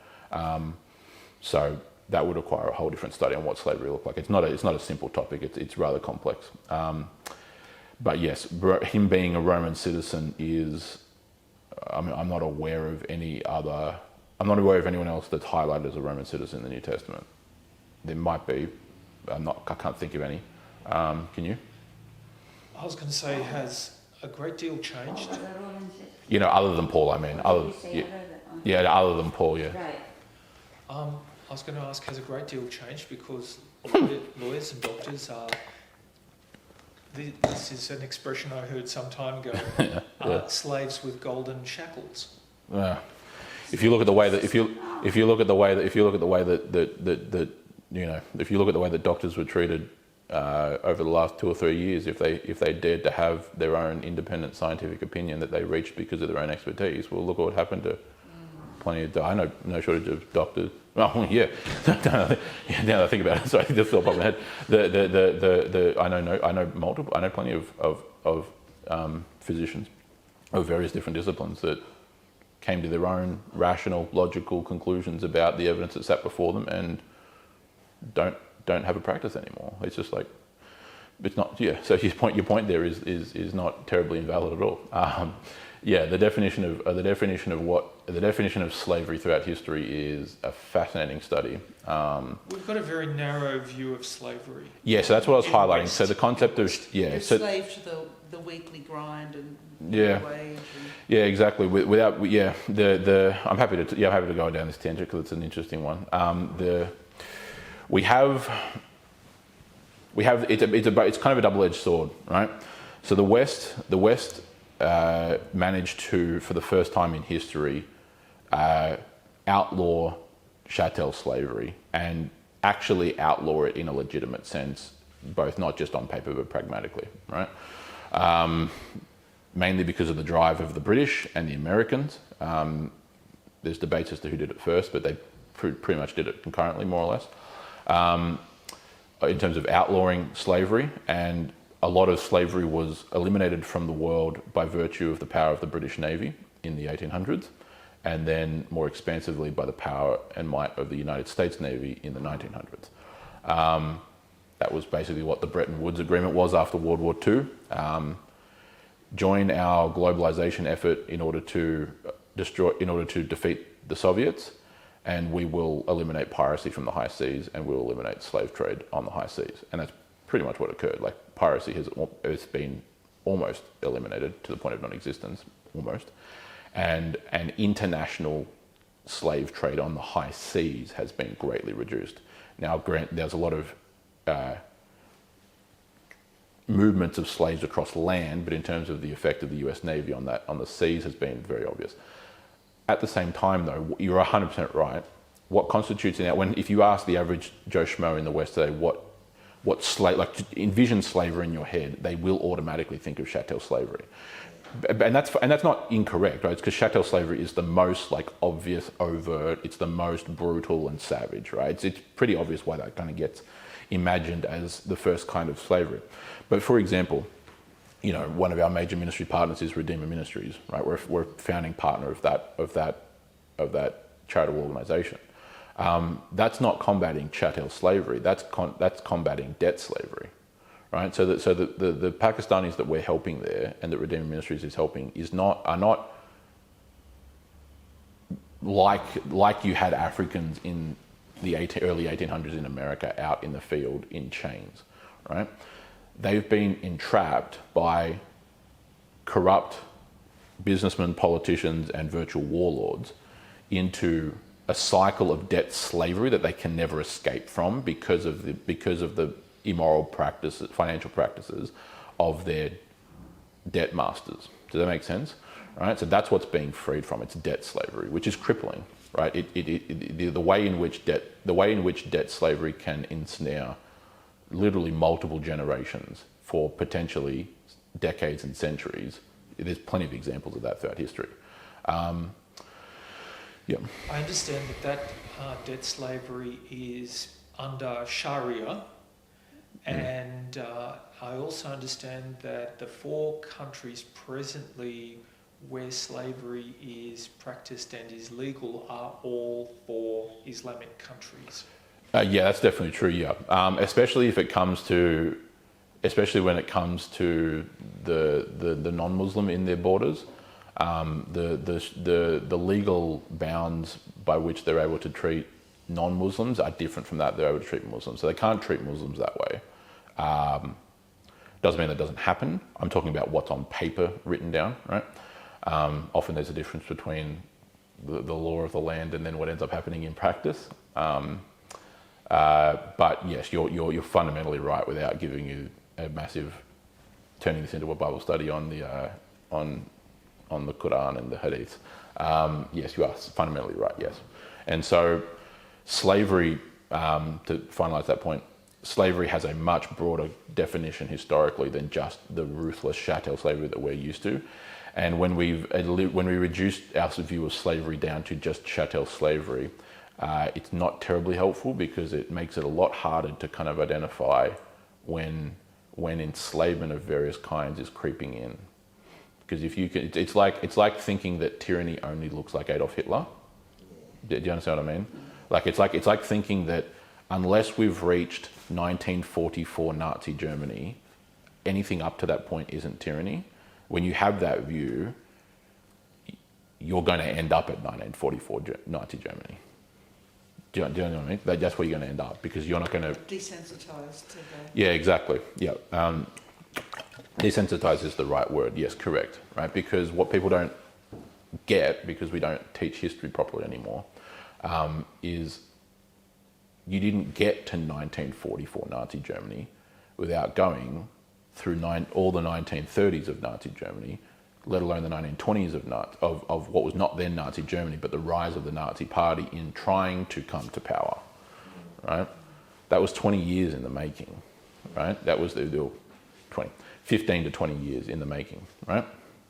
So that would require a whole different study on what slavery looked like. It's not a simple topic. It's rather complex. But yes, him being a Roman citizen is... I'm not aware of I'm not aware of anyone else that's highlighted as a Roman citizen in the New Testament. There might be. I can't think of any. Can you? I was going to say, has a great deal changed? Other than Paul, I mean. Other than Paul, yeah. Right. I was going to ask, has a great deal changed? Because lawyers and doctors are... This is an expression I heard some time ago. Slaves with golden shackles. Yeah. If you look at the way that doctors were treated over the last 2 or 3 years, if they dared to have their own independent scientific opinion that they reached because of their own expertise, well, look at what happened to plenty of... I know no shortage of doctors. Oh yeah. Now that I think about it, sorry, this fell off my head. I know plenty of physicians of various different disciplines that came to their own rational, logical conclusions about the evidence that sat before them and don't have a practice anymore. It's just like, it's not, yeah. So your point there is not terribly invalid at all. The definition of slavery throughout history is a fascinating study. We've got a very narrow view of slavery. Yeah, so that's what I was highlighting. West. So the concept of You're slave to the weekly grind and wage. Yeah, exactly. I'm happy to go down this tangent because it's an interesting one. It's kind of a double-edged sword, right? So the West managed to, for the first time in history, outlaw chattel slavery and actually outlaw it in a legitimate sense, both not just on paper but pragmatically, right? Mainly because of the drive of the British and the Americans. There's debates as to who did it first, but they pretty much did it concurrently, more or less, in terms of outlawing slavery. And a lot of slavery was eliminated from the world by virtue of the power of the British Navy in the 1800s, and then more expansively by the power and might of the United States Navy in the 1900s. That was basically what the Bretton Woods Agreement was after World War II. Join our globalization effort in order to defeat the Soviets, and we will eliminate piracy from the high seas, and we'll eliminate slave trade on the high seas. And that's pretty much what occurred. Like, piracy has been almost eliminated to the point of non-existence, almost. And an international slave trade on the high seas has been greatly reduced. Now, there's a lot of movements of slaves across land, but in terms of the effect of the US Navy on the seas has been very obvious. At the same time, though, you're 100% right. What constitutes if you ask the average Joe Schmo in the West today envision slavery in your head, they will automatically think of chattel slavery. And that's not incorrect, right? It's because chattel slavery is the most obvious, overt, it's the most brutal and savage, right? It's pretty obvious why that kind of gets imagined as the first kind of slavery. But for example, one of our major ministry partners is Redeemer Ministries, right? We're founding partner of that charitable organization. That's not combating chattel slavery. That's combating debt slavery, right? So the Pakistanis that we're helping there, and that Redeemer Ministries is helping, are not like you had Africans in the early 1800s in America out in the field in chains, right? They've been entrapped by corrupt businessmen, politicians, and virtual warlords into a cycle of debt slavery that they can never escape from because of the immoral practices, financial practices of their debt masters. Does that make sense? Right. So that's what's being freed from. It's debt slavery, which is crippling. Right. The way in which debt slavery can ensnare literally multiple generations for potentially decades and centuries. There's plenty of examples of that throughout history. Yeah. I understand that debt slavery is under Sharia, and I also understand that the 4 countries presently where slavery is practiced and is legal are all 4 Islamic countries. Yeah, that's definitely true. Yeah, especially when it comes to the non-Muslim in their borders. The legal bounds by which they're able to treat non-Muslims are different from that they're able to treat Muslims. So they can't treat Muslims that way. Doesn't mean that doesn't happen. I'm talking about what's on paper written down, right? Often there's a difference between the law of the land and then what ends up happening in practice. But yes, you're fundamentally right without giving you a massive turning this into a Bible study on the Quran and the Hadith. Yes, you are fundamentally right. Yes, and so slavery. To finalise that point, slavery has a much broader definition historically than just the ruthless chattel slavery that we're used to. And when we reduced our view of slavery down to just chattel slavery, it's not terribly helpful because it makes it a lot harder to kind of identify when enslavement of various kinds is creeping in. Because if you can, it's like thinking that tyranny only looks like Adolf Hitler. Do you understand what I mean? It's like thinking that unless we've reached 1944 Nazi Germany, anything up to that point isn't tyranny. When you have that view, you're going to end up at 1944 Nazi Germany. Do you know what I mean? That's where you're going to end up because you're not going to... Desensitized to the... Yeah, exactly. Yeah. Desensitized is the right word. Yes, correct. Right? Because what people don't get, because we don't teach history properly anymore, is you didn't get to 1944 Nazi Germany without going through all the 1930s of Nazi Germany, let alone the 1920s of what was not then Nazi Germany, but the rise of the Nazi Party in trying to come to power, right? That was 20 years in the making, right? That was the 15 to 20 years in the making, right?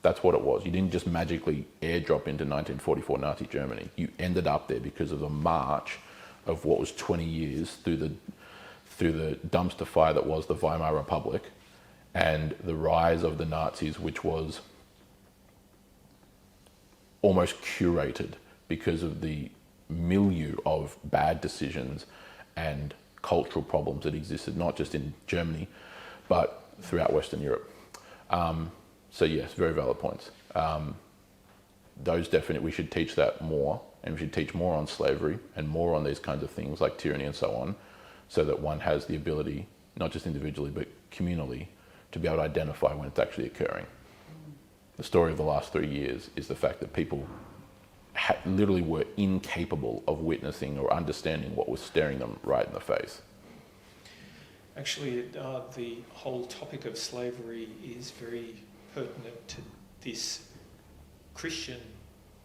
That's what it was. You didn't just magically airdrop into 1944 Nazi Germany. You ended up there because of the march of what was 20 years through the dumpster fire that was the Weimar Republic, and the rise of the Nazis, which was almost curated because of the milieu of bad decisions and cultural problems that existed, not just in Germany, but throughout Western Europe. So yes, very valid points. Those definitely, we should teach that more, and we should teach more on slavery and more on these kinds of things like tyranny and so on, so that one has the ability, not just individually, but communally, to be able to identify when it's actually occurring. The story of the last 3 years is the fact that people literally were incapable of witnessing or understanding what was staring them right in the face. Actually, the whole topic of slavery is very pertinent to this Christian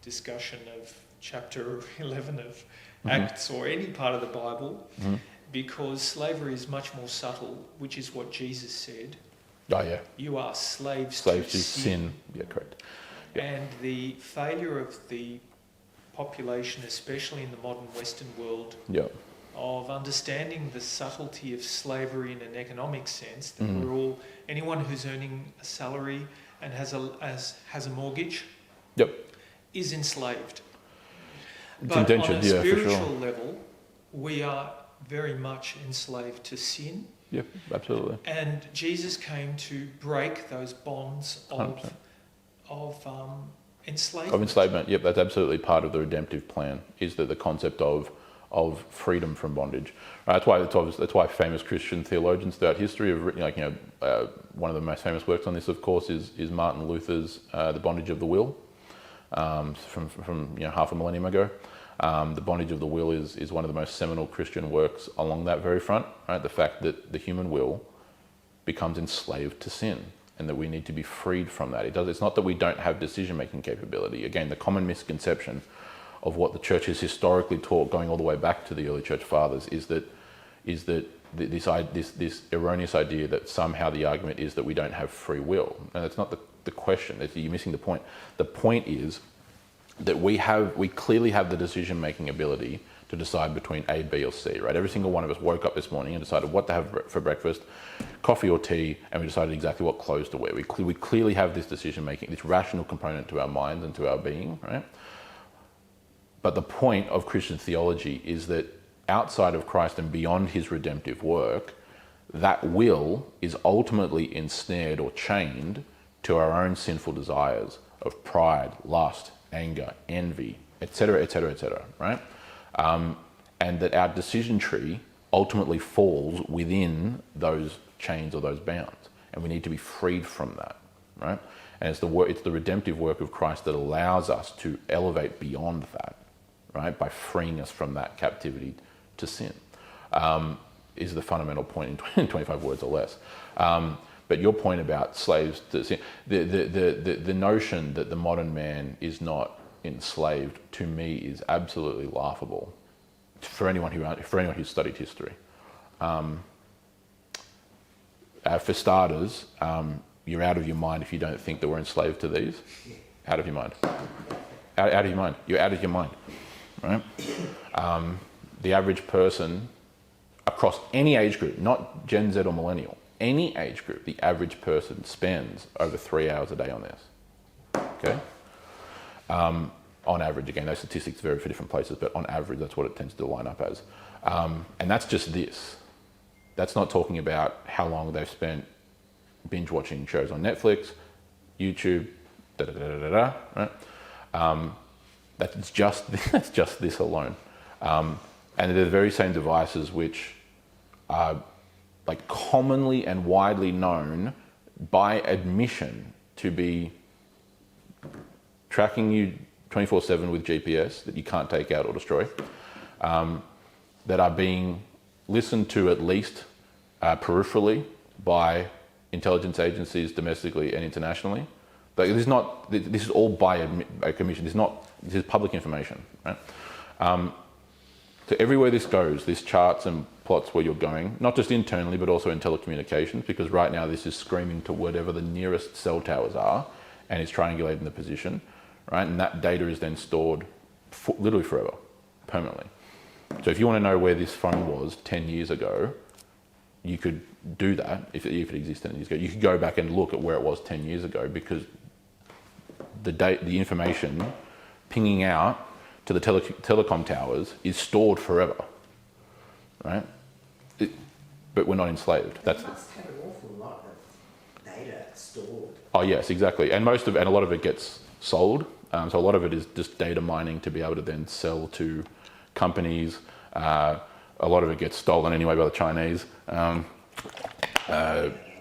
discussion of chapter 11 of Acts or any part of the Bible, because slavery is much more subtle, which is what Jesus said. Oh yeah. You are slaves To to sin. Yeah, correct. Yeah. And the failure of the population, especially in the modern Western world, Yeah. of understanding the subtlety of slavery in an economic sense, that we're all, anyone who's earning a salary and has a mortgage, Yep. is enslaved. It's But indentured, on a yeah, for spiritual sure. level, we are very much enslaved to sin. Yep, absolutely. And Jesus came to break those bonds 100%. of enslavement. Of enslavement, yep, that's absolutely part of the redemptive plan, is that the concept of freedom from bondage. That's why famous Christian theologians throughout history have written, one of the most famous works on this, of course, is Martin Luther's The Bondage of the Will, from half a millennium ago. The Bondage of the Will is one of the most seminal Christian works along that very front, right? The fact that the human will becomes enslaved to sin, and that we need to be freed from that. It's not that we don't have decision-making capability. Again, the common misconception of what the church has historically taught, going all the way back to the early church fathers, is that this erroneous idea that somehow the argument is that we don't have free will. And that's not the question. You're missing the point. The point is that we clearly have the decision-making ability to decide between A, B, or C, right? Every single one of us woke up this morning and decided what to have for breakfast, coffee or tea, and we decided exactly what clothes to wear. We clearly have this decision-making, this rational component to our minds and to our being, right? But the point of Christian theology is that outside of Christ and beyond his redemptive work, that will is ultimately ensnared or chained to our own sinful desires of pride, lust, anger, envy, etc., etc., etc., right? And that our decision tree ultimately falls within those chains or those bounds, and we need to be freed from that, right? And it's the redemptive work of Christ that allows us to elevate beyond that, right? By freeing us from that captivity to sin, is the fundamental point in 25 words or less. But your point about slaves to sin, the notion that the modern man is not enslaved, to me, is absolutely laughable for anyone who's studied history. For starters, you're out of your mind if you don't think that we're enslaved to these. Out of your mind. Out of your mind. You're out of your mind, right? The average person across any age group, not Gen Z or millennial, any age group, the average person spends over 3 hours a day on this. Okay? On average, again, those statistics vary for different places, but on average, that's what it tends to line up as. And that's just this. That's not talking about how long they've spent binge watching shows on Netflix, YouTube, right? That's just this alone. And they're the very same devices which are like commonly and widely known by admission to be tracking you 24/7 with GPS that you can't take out or destroy, that are being listened to at least peripherally by intelligence agencies domestically and internationally. But this is all by commission. This is public information, right? So everywhere this goes, this charts and plots where you're going, not just internally, but also in telecommunications, because right now this is screaming to whatever the nearest cell towers are, and it's triangulating the position, right? And that data is then stored literally forever, permanently. So if you want to know where this phone was 10 years ago, you could do that if it existed 10 years ago. You could go back and look at where it was 10 years ago, because the information pinging out to the telecom towers is stored forever, right? But we're not enslaved. They must have an awful lot of data stored. Oh yes, exactly. And a lot of it gets sold. So a lot of it is just data mining to be able to then sell to companies. A lot of it gets stolen anyway by the Chinese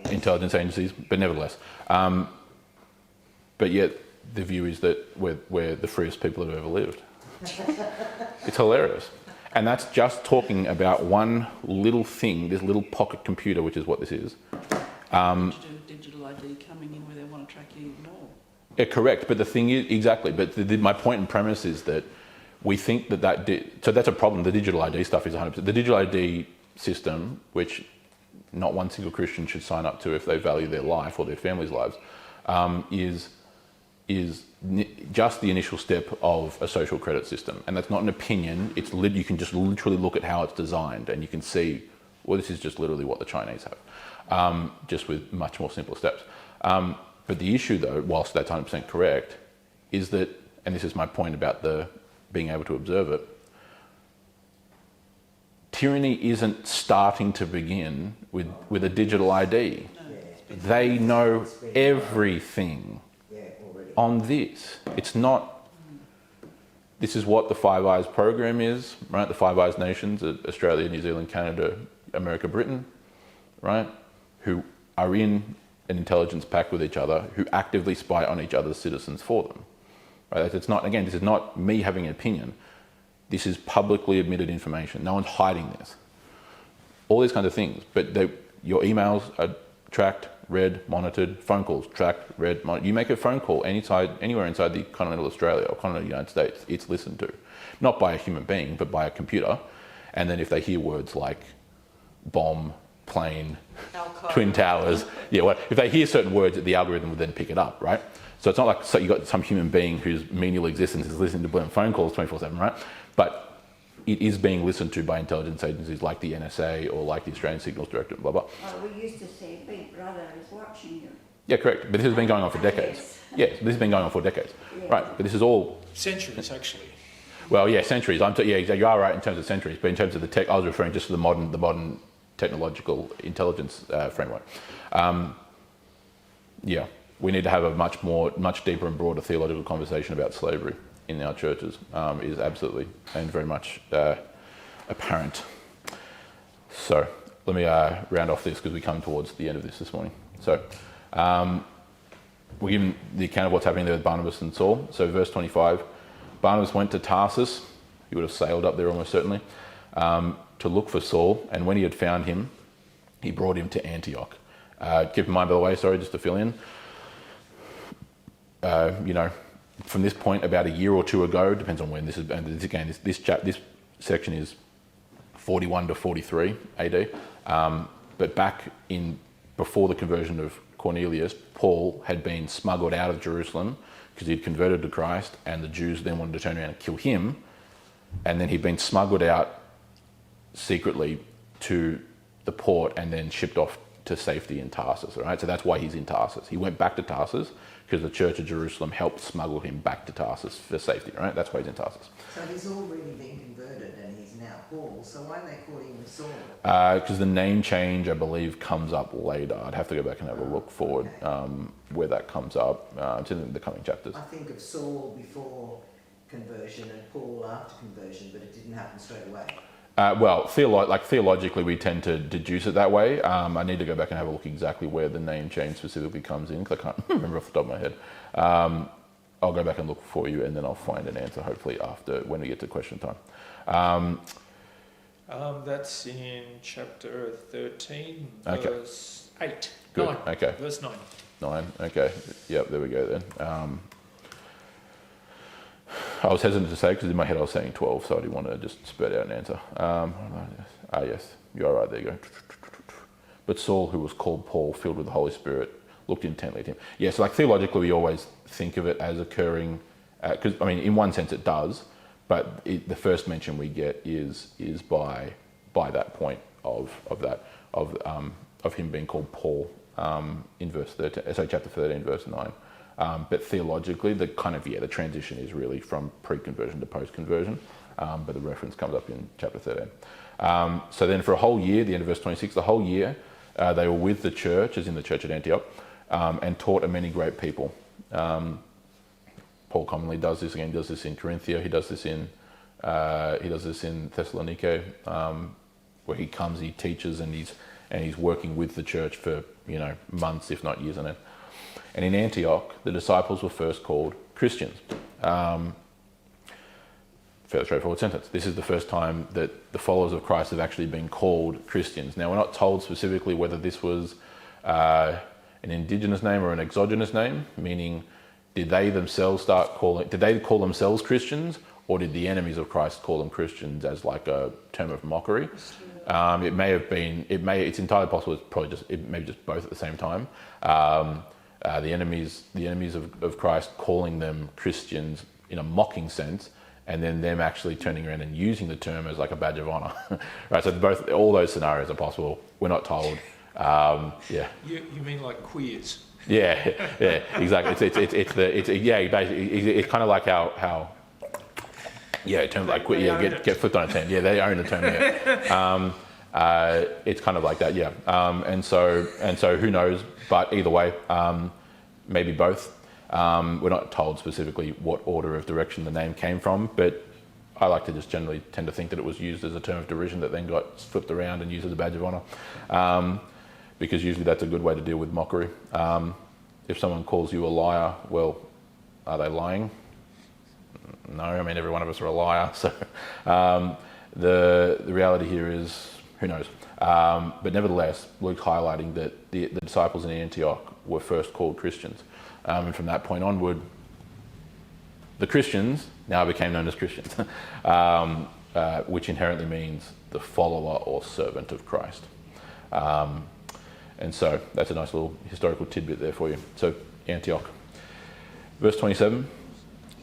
intelligence agencies, but nevertheless. But yet the view is that we're the freest people that have ever lived. It's hilarious. And that's just talking about one little thing, this little pocket computer, which is what this is. To do digital ID coming in where they want to track you even more. Yeah, correct. But the thing is, exactly. But my point and premise is that we think so that's a problem. The digital ID stuff is 100%. The digital ID system, which not one single Christian should sign up to if they value their life or their family's lives, is just the initial step of a social credit system. And that's not an opinion. You can just literally look at how it's designed and you can see, well, this is just literally what the Chinese have, just with much more simple steps. But the issue, though, whilst that's 100% correct, is that, and this is my point about being able to observe it, tyranny isn't starting to begin with a digital ID. They know everything on this. It's not. This is what the Five Eyes program is, right? The Five Eyes nations: Australia, New Zealand, Canada, America, Britain, right? Who are in an intelligence pact with each other, who actively spy on each other's citizens for them. Right? It's not. Again, this is not me having an opinion. This is publicly admitted information. No one's hiding this. All these kinds of things. But your emails are tracked, read, monitored. Phone calls tracked, read, monitored. You make a phone call anywhere inside the continental Australia or continental United States, it's listened to. Not by a human being, but by a computer. And then if they hear words like bomb, plane, twin towers, if they hear certain words, the algorithm will then pick it up, right? So it's not like you got some human being whose menial existence is listening to phone calls 24/7, right? But it is being listened to by intelligence agencies like the NSA or like the Australian Signals Directorate, blah, blah. We used to say Big Brother is watching you. Yeah, correct. But this has been going on for decades. Yes, this has been going on for decades. Yeah. Right, but this is all... Centuries, actually. Well, yeah, centuries. You are right in terms of centuries, but in terms of the tech, I was referring just to the modern technological intelligence framework. We need to have a much deeper and broader theological conversation about slavery in our churches. Is absolutely and very much apparent. So let me round off this because we come towards the end of this morning. So we're given the account of what's happening there with Barnabas and Saul. So verse 25, Barnabas went to Tarsus. He would have sailed up there almost certainly, to look for Saul. And when he had found him, he brought him to Antioch. Keep in mind, by the way, just to fill in, from this point, about a year or two ago, depends on when this is. And this section is 41 to 43 AD. But back before the conversion of Cornelius, Paul had been smuggled out of Jerusalem because he'd converted to Christ, and the Jews then wanted to turn around and kill him. And then he'd been smuggled out secretly to the port and then shipped off to safety in Tarsus. Right, so that's why he's in Tarsus. He went back to Tarsus because the Church of Jerusalem helped smuggle him back to Tarsus for safety, right? That's why he's in Tarsus. So he's already been converted and he's now Paul, so why are they calling him Saul? Because the name change, I believe, comes up later. I'd have to go back and have a look forward where that comes up. It's in the coming chapters. I think of Saul before conversion and Paul after conversion, but it didn't happen straight away. Theologically, we tend to deduce it that way. I need to go back and have a look exactly where the name change specifically comes in, because I can't remember off the top of my head. I'll go back and look for you, and then I'll find an answer, hopefully, after when we get to question time. That's in chapter 13, okay. verse 8. Good, 9. okay. Verse 9. 9, okay. Yep, there we go then. I was hesitant to say because in my head I was saying 12, so I didn't want to just spurt out an answer. Yes, you're right, there you go. But Saul, who was called Paul, filled with the Holy Spirit, looked intently at him. Yeah, so like theologically we always think of it as occurring, because I mean in one sense it does, but the first mention we get is by that point of him being called Paul in verse 13, so chapter 13, verse 9. But theologically, the transition is really from pre-conversion to post-conversion, but the reference comes up in chapter 13. So then for a whole year, the end of verse 26, the whole year, they were with the church, as in the church at Antioch, and taught a many great people. Paul commonly does this again. He does this in Corinthia. He does this in Thessaloniki, where he comes, he teaches, and he's working with the church for months, if not years on end. And in Antioch, the disciples were first called Christians. Fairly straightforward sentence. This is the first time that the followers of Christ have actually been called Christians. Now, we're not told specifically whether this was an indigenous name or an exogenous name, meaning did they call themselves Christians, or did the enemies of Christ call them Christians as like a term of mockery? It may have been. It's entirely possible. It may be just both at the same time. The enemies of Christ calling them Christians in a mocking sense, and then them actually turning around and using the term as like a badge of honor. Right. So all those scenarios are possible. We're not told. Yeah. You mean like queers? Yeah. Exactly. It's kind of like how. Yeah, terms like get flipped on a 10. Yeah, they own the term. Yeah, it's kind of like that. Yeah, and so who knows? But either way, maybe both. We're not told specifically what order of direction the name came from, but I like to just generally tend to think that it was used as a term of derision that then got flipped around and used as a badge of honor, because usually that's a good way to deal with mockery. If someone calls you a liar, well, are they lying? No, I mean, every one of us are a liar. So the reality here is, who knows? But nevertheless, Luke's highlighting that the disciples in Antioch were first called Christians. And from that point onward, the Christians now became known as Christians, which inherently means the follower or servant of Christ. And so that's a nice little historical tidbit there for you. So Antioch. Verse 27.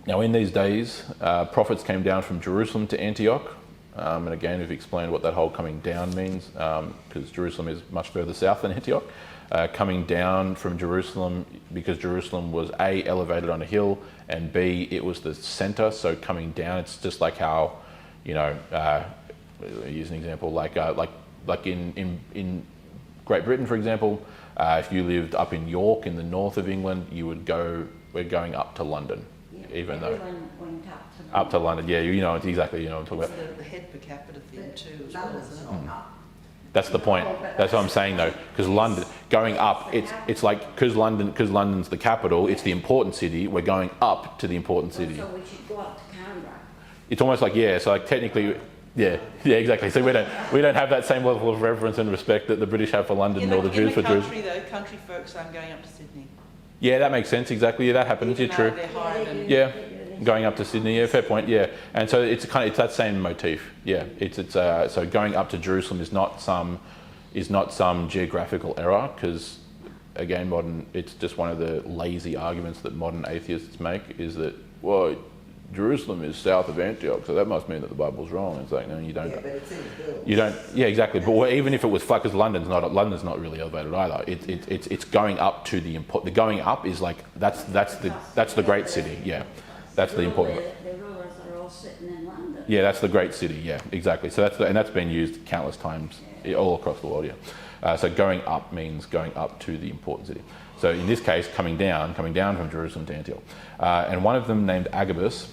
Now in these days, prophets came down from Jerusalem to Antioch. And again, we've explained what that whole coming down means, because Jerusalem is much further south than Antioch. Coming down from Jerusalem because Jerusalem was A, elevated on a hill, and B, it was the center. So coming down, it's just like how, use an example, like in Great Britain, for example, if you lived up in York in the north of England, we're going up to London. Even though went up to London, yeah, it's exactly, what I'm talking about. It's the head per capita thing too, as well, isn't it? That's the point. That's what I'm saying though, because London going up, it's like because London's the capital, it's the important city. We're going up to the important city. So we should go up to Canberra. It's almost like so like technically, yeah, exactly. So we don't have that same level of reverence and respect that the British have for London or the Jews for Jerusalem. In the country though, country folks aren't going up to Sydney. Yeah, that makes sense. Exactly. Yeah, that happens. Even True. they're higher than Going up to Sydney. Yeah, fair point. Yeah, and so it's that same motif. Yeah, so going up to Jerusalem is not some geographical error, because again, it's just one of the lazy arguments that modern atheists make is that Jerusalem is south of Antioch, so that must mean that the Bible's wrong. It's like, no, you don't. Yeah, but it's in the hills. You don't. Yeah, exactly. But even if it was flat, because London's not really elevated either. It's going up to the important. The going up is like that's the great city. Yeah, that's the important. The rulers are all sitting in London. Yeah, that's the great city. Yeah, exactly. So that's been used countless times all across the world. Yeah. So going up means going up to the important city. So in this case, coming down from Jerusalem to Antioch, and one of them named Agabus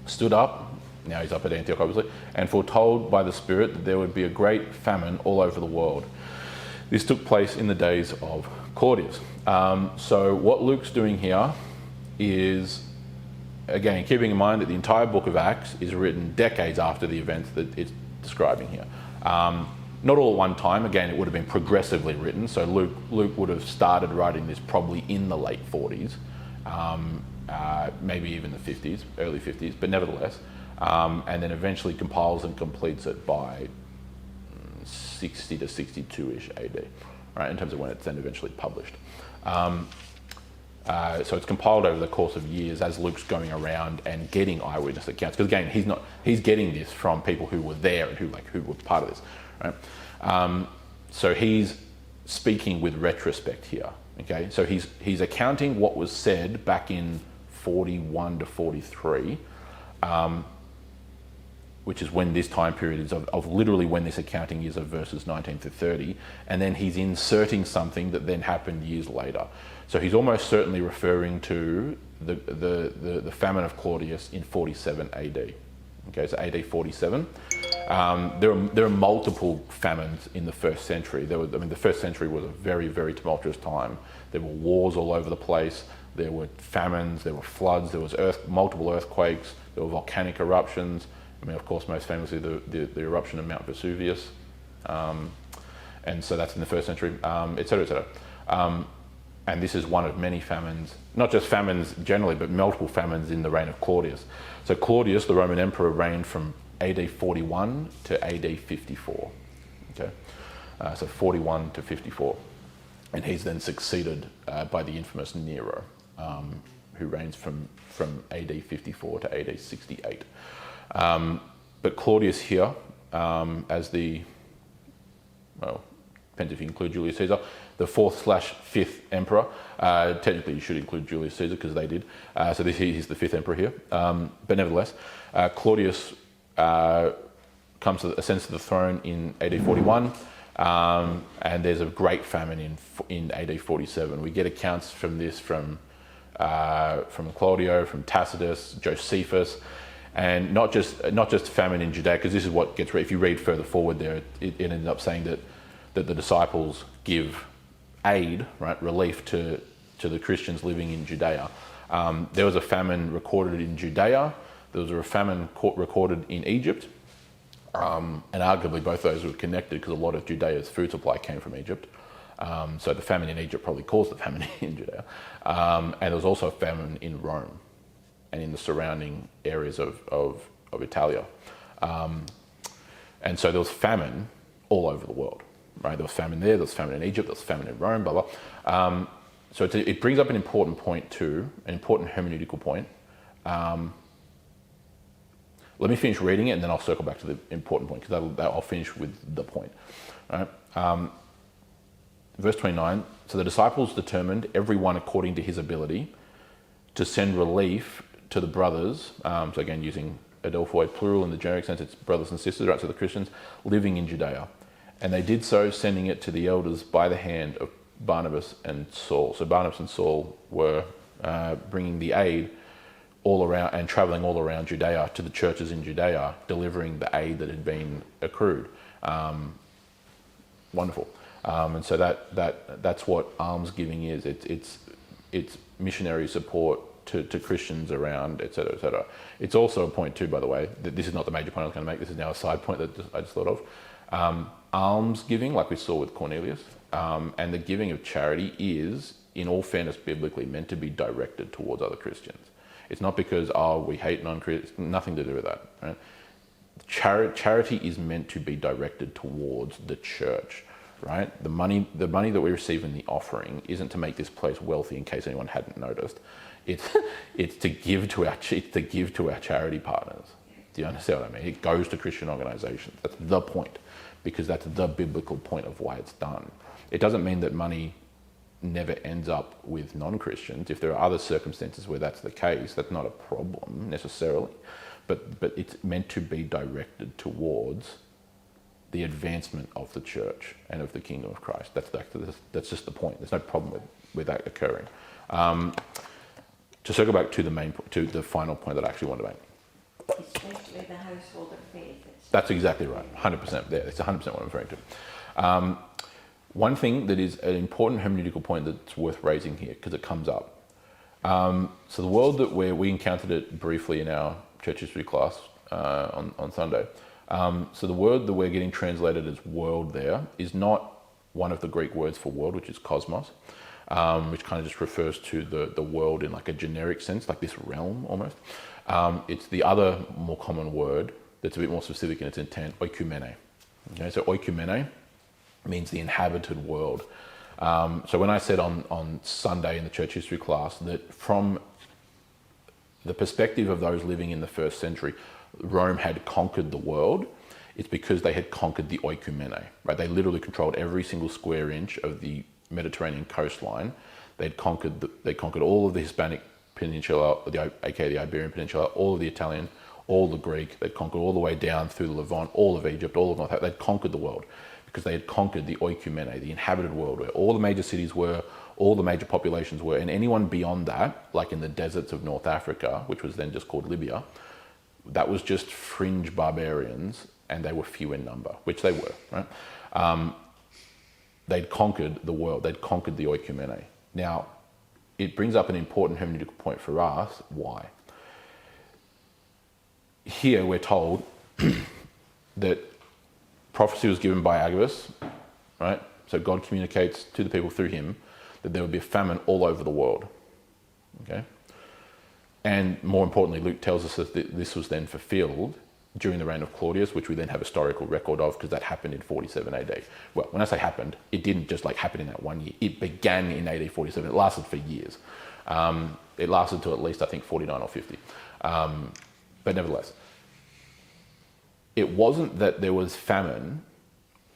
stood up, now he's up at Antioch obviously, and foretold by the Spirit that there would be a great famine all over the world. This took place in the days of Claudius. So what Luke's doing here is, again, keeping in mind that the entire book of Acts is written decades after the events that it's describing here. Not all at one time, again, it would have been progressively written, so Luke would have started writing this probably in the late 40s, maybe even the 50s, early 50s, but nevertheless, and then eventually compiles and completes it by 60 to 62-ish AD. right, in terms of when it's then eventually published. So it's compiled over the course of years as Luke's going around and getting eyewitness accounts. Because again, he's getting this from people who were there and who were part of this, right? So he's speaking with retrospect here. Okay, so he's accounting what was said back in 41 to 43, which is when this time period is of literally when this accounting is of verses 19 to 30, and then he's inserting something that then happened years later. So he's almost certainly referring to the famine of Claudius in 47 AD. Okay, so AD 47. There are multiple famines in the first century. The first century was a very, very tumultuous time. There were wars all over the place. There were famines. There were floods. There was multiple earthquakes. There were volcanic eruptions. I mean, of course, most famously the eruption of Mount Vesuvius, and so that's in the first century, etc., etc. And this is one of many famines, not just famines generally, but multiple famines in the reign of Claudius. So Claudius, the Roman emperor, reigned from AD 41 to AD 54. Okay, so 41 to 54, and he's then succeeded by the infamous Nero, who reigns from AD 54 to AD 68. But Claudius here, as the, well, depends if you include Julius Caesar, the 4th/5th emperor. Technically, you should include Julius Caesar because they did. So he's the 5th emperor here. But nevertheless, Claudius ascends to the throne in AD 41, and there's a great famine in AD 47. We get accounts from this from Claudio, from Tacitus, Josephus. And not just famine in Judea, because this is what gets. If you read further forward there, it ended up saying that the disciples give aid, right, relief to the Christians living in Judea. There was a famine recorded in Judea. There was a famine recorded in Egypt, and arguably both those were connected because a lot of Judea's food supply came from Egypt. So the famine in Egypt probably caused the famine in Judea, and there was also a famine in Rome and in the surrounding areas of Italia. And so there was famine all over the world, right? There was famine there was famine in Egypt, there was famine in Rome, blah, blah. So it brings up an important point too, an important hermeneutical point. Let me finish reading it and then I'll circle back to the important point because I'll finish with the point. Right? Verse 29, so the disciples determined, everyone according to his ability, to send relief to the brothers, so again using adelphoi plural in the generic sense, it's brothers and sisters, right, so the Christians living in Judea. And they did so, sending it to the elders by the hand of Barnabas and Saul. So Barnabas and Saul were bringing the aid all around and travelling all around Judea to the churches in Judea, delivering the aid that had been accrued. Wonderful. And so that's what almsgiving is. It's missionary support to Christians around, etc., etc. It's also a point too, by the way, that this is not the major point I was going to make. This is now a side point that I just thought of. Almsgiving, like we saw with Cornelius, and the giving of charity is, in all fairness, biblically meant to be directed towards other Christians. It's not because, we hate non-Christians, nothing to do with that. Right? Charity is meant to be directed towards the church, right? The money that we receive in the offering isn't to make this place wealthy, in case anyone hadn't noticed. It's to give to our charity partners. Do you understand what I mean? It goes to Christian organisations. That's the point, because that's the biblical point of why it's done. It doesn't mean that money never ends up with non-Christians. If there are other circumstances where that's the case, that's not a problem necessarily. But it's meant to be directed towards the advancement of the church and of the kingdom of Christ. That's just the point. There's no problem with that occurring. To circle back to the final point that I actually want to make. Especially the household of faith. That's exactly right. 100% there. It's 100% what I'm referring to. One thing that is an important hermeneutical point that's worth raising here, because it comes up. So the world that we encountered it briefly in our church history class on Sunday. So the word that we're getting translated as world there is not one of the Greek words for world, which is cosmos, which kind of just refers to the world in like a generic sense, like this realm almost. It's the other more common word that's a bit more specific in its intent, oikumene. Okay, so oikumene means the inhabited world. So when I said on Sunday in the church history class that from the perspective of those living in the first century, Rome had conquered the world, it's because they had conquered the oikumene, right? They literally controlled every single square inch of the Mediterranean coastline. They'd conquered all of the Hispanic Peninsula, aka the Iberian Peninsula, all of the Italian, all the Greek. They'd conquered all the way down through the Levant, all of Egypt, all of North Africa. They'd conquered the world because they had conquered the oikumene, the inhabited world, where all the major cities were, all the major populations were, and anyone beyond that, like in the deserts of North Africa, which was then just called Libya, that was just fringe barbarians, and they were few in number, which they were, right? They'd conquered the world, they'd conquered the oikumene. Now, it brings up an important hermeneutical point for us. Why? Here we're told that prophecy was given by Agabus, right? So God communicates to the people through him that there would be a famine all over the world, okay? And more importantly, Luke tells us that this was then fulfilled during the reign of Claudius, which we then have historical record of because that happened in 47 AD. Well, when I say happened, it didn't just like happen in that 1 year. It began in AD 47. It lasted for years. It lasted to at least, I think, 49 or 50. But nevertheless, it wasn't that there was famine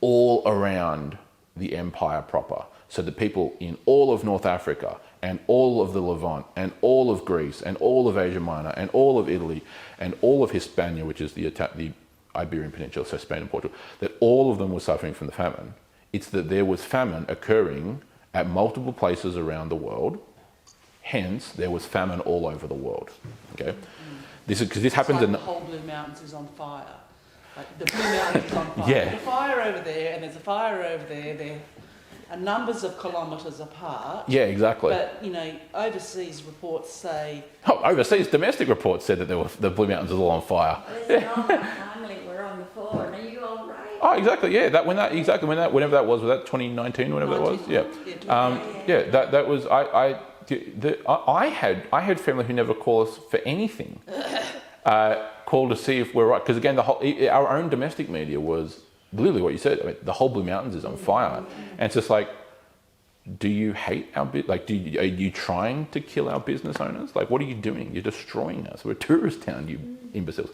all around the empire proper. So the people in all of North Africa and all of the Levant and all of Greece and all of Asia Minor and all of Italy and all of Hispania, which is the Iberian Peninsula, so Spain and Portugal, that all of them were suffering from the famine. It's that there was famine occurring at multiple places around the world. Hence, there was famine all over the world. Okay, this is because this happens like in the whole Blue Mountains is on fire. Like the Blue Mountains is on fire. Yeah. There's a fire over there, and there's a fire over there. They're numbers of kilometres apart. Yeah, exactly. But overseas reports say. Oh, overseas domestic reports said that the Blue Mountains was all on fire. There's an old family were on the floor, and are you all right? Oh, exactly. Yeah, whenever that was that 2019, whenever that was. Yeah, that was I had family who never call us for anything. Call to see if we're right, because again, our own domestic media was literally what you said. I mean, the whole Blue Mountains is on fire, and it's just like, do you hate our are you trying to kill our business owners? Like, what are you doing? You're destroying us. We're a tourist town, you imbeciles.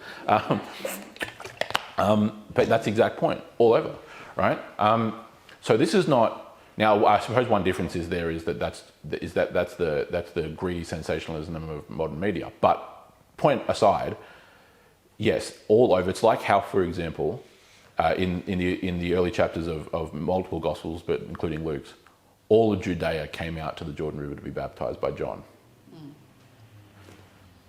But that's the exact point, all over, right? So this is not. Now, I suppose one difference is that's the greedy sensationalism of modern media. But point aside, yes, all over. It's like how, for example, in the early chapters of multiple Gospels, but including Luke's, all of Judea came out to the Jordan River to be baptized by John.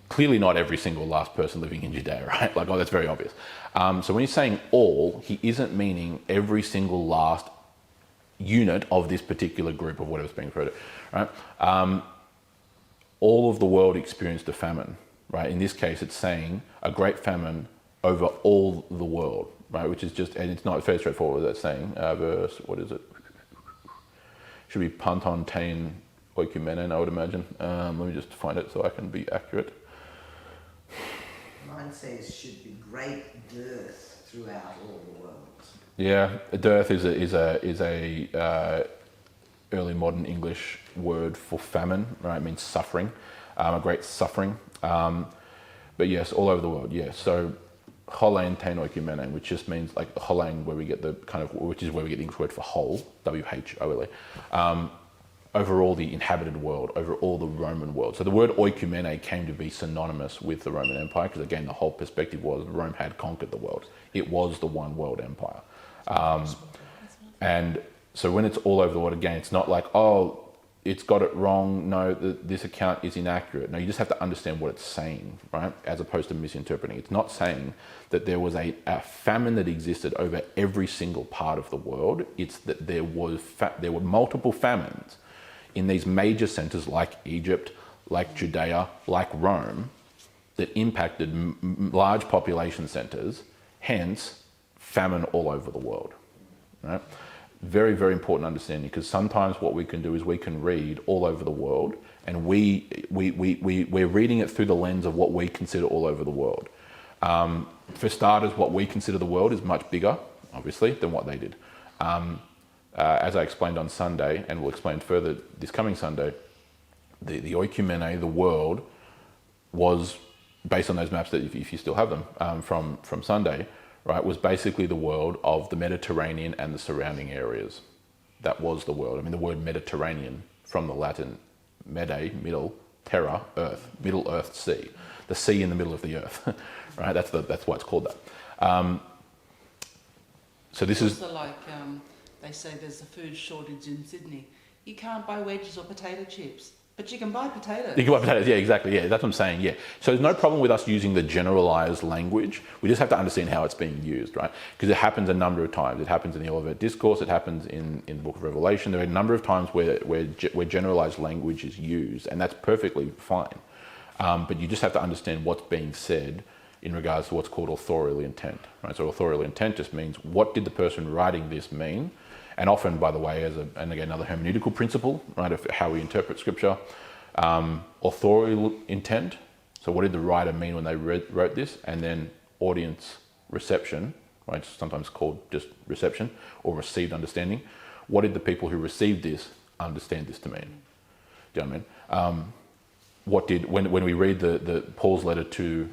Clearly not every single last person living in Judea, right? Like, that's very obvious. So when he's saying all, he isn't meaning every single last unit of this particular group of whatever's being referred to, right? All of the world experienced a famine, right? In this case, it's saying a great famine over all the world, right? Which is just, and it's not very straightforward what that's saying. Verse, what is it? Should be panton tain oikumenen, I would imagine. Let me just find it so I can be accurate. Mine says should be great dearth throughout all the world. Yeah, dearth is a early modern English word for famine, right? It means suffering, a great suffering. But yes, all over the world. Yes, so holein tein oikumenen, which just means like holein, where we get which is where we get the English word for whole, WHOLE. Over all the inhabited world, over all the Roman world. So the word oikumene came to be synonymous with the Roman Empire, because again, the whole perspective was Rome had conquered the world. It was the one world empire. And so when it's all over the world, again, it's not like, oh, it's got it wrong. No, this account is inaccurate. No, you just have to understand what it's saying, right? As opposed to misinterpreting. It's not saying that there was a famine that existed over every single part of the world. It's that there were multiple famines in these major centers like Egypt, like Judea, like Rome, that impacted large population centers, hence famine all over the world, right? Very, very important understanding, because sometimes what we can do is we can read all over the world, and we're reading it through the lens of what we consider all over the world. For starters, what we consider the world is much bigger, obviously, than what they did. as I explained on Sunday, and will explain further this coming Sunday, the oikumene, the world, was based on those maps that if you still have them from Sunday, right, was basically the world of the Mediterranean and the surrounding areas. That was the world. I mean, the word Mediterranean from the Latin mede, middle, terra, earth, middle earth, sea, the sea in the middle of the earth, right? That's why it's called that. So this is also like they say there's a food shortage in Sydney. You can't buy wedges or potato chips, but you can buy potatoes. You can buy potatoes, yeah, exactly, yeah, that's what I'm saying, yeah. So there's no problem with us using the generalised language. We just have to understand how it's being used, right? Because it happens a number of times. It happens in the Olivet Discourse, it happens in the Book of Revelation. There are a number of times where generalised language is used, and that's perfectly fine. But you just have to understand what's being said in regards to what's called authorial intent, right? So authorial intent just means, what did the person writing this mean? And often, by the way, and again, another hermeneutical principle, right, of how we interpret scripture, authorial intent. So what did the writer mean when they wrote this? And then audience reception, right, it's sometimes called just reception or received understanding. What did the people who received this understand this to mean? Do you know what I mean? What did, when we read the Paul's letter to,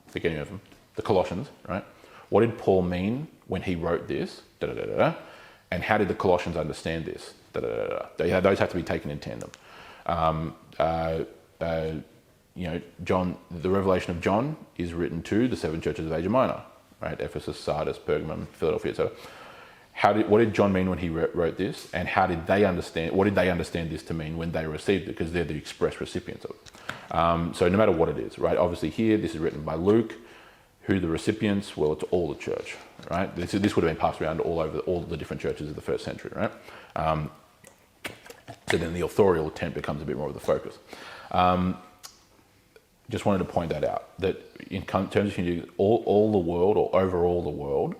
I think any of them, the Colossians, right? What did Paul mean when he wrote this? Da, da, da, da, da. And how did the Colossians understand this? Da, da, da, da. Those have to be taken in tandem. John, the Revelation of John is written to the 7 churches of Asia Minor, right? Ephesus, Sardis, Pergamum, Philadelphia, etc. What did John mean when he wrote this? And how did they understand? What did they understand this to mean when they received it? Because they're the express recipients of it. So no matter what it is, right? Obviously here, this is written by Luke. Who are the recipients? Well, it's all the church, right? This would have been passed around all over all the different churches of the first century, right? So then the authorial intent becomes a bit more of the focus. Just wanted to point that out, that in terms of community, all the world or overall the world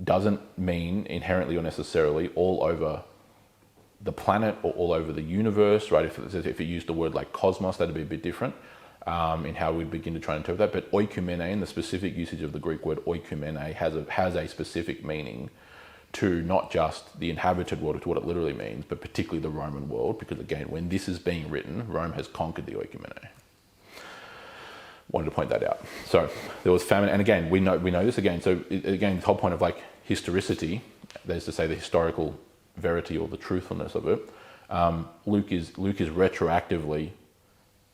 doesn't mean inherently or necessarily all over the planet or all over the universe, right? If it used the word like cosmos, that'd be a bit different. In how we begin to try and interpret that, but oikumene, and the specific usage of the Greek word oikumene, has a specific meaning to not just the inhabited world, to what it literally means, but particularly the Roman world, because again, when this is being written, Rome has conquered the oikumene. Wanted to point that out. So there was famine, and again, we know this again. So again, the whole point of like historicity, that is to say the historical verity or the truthfulness of it. Luke is retroactively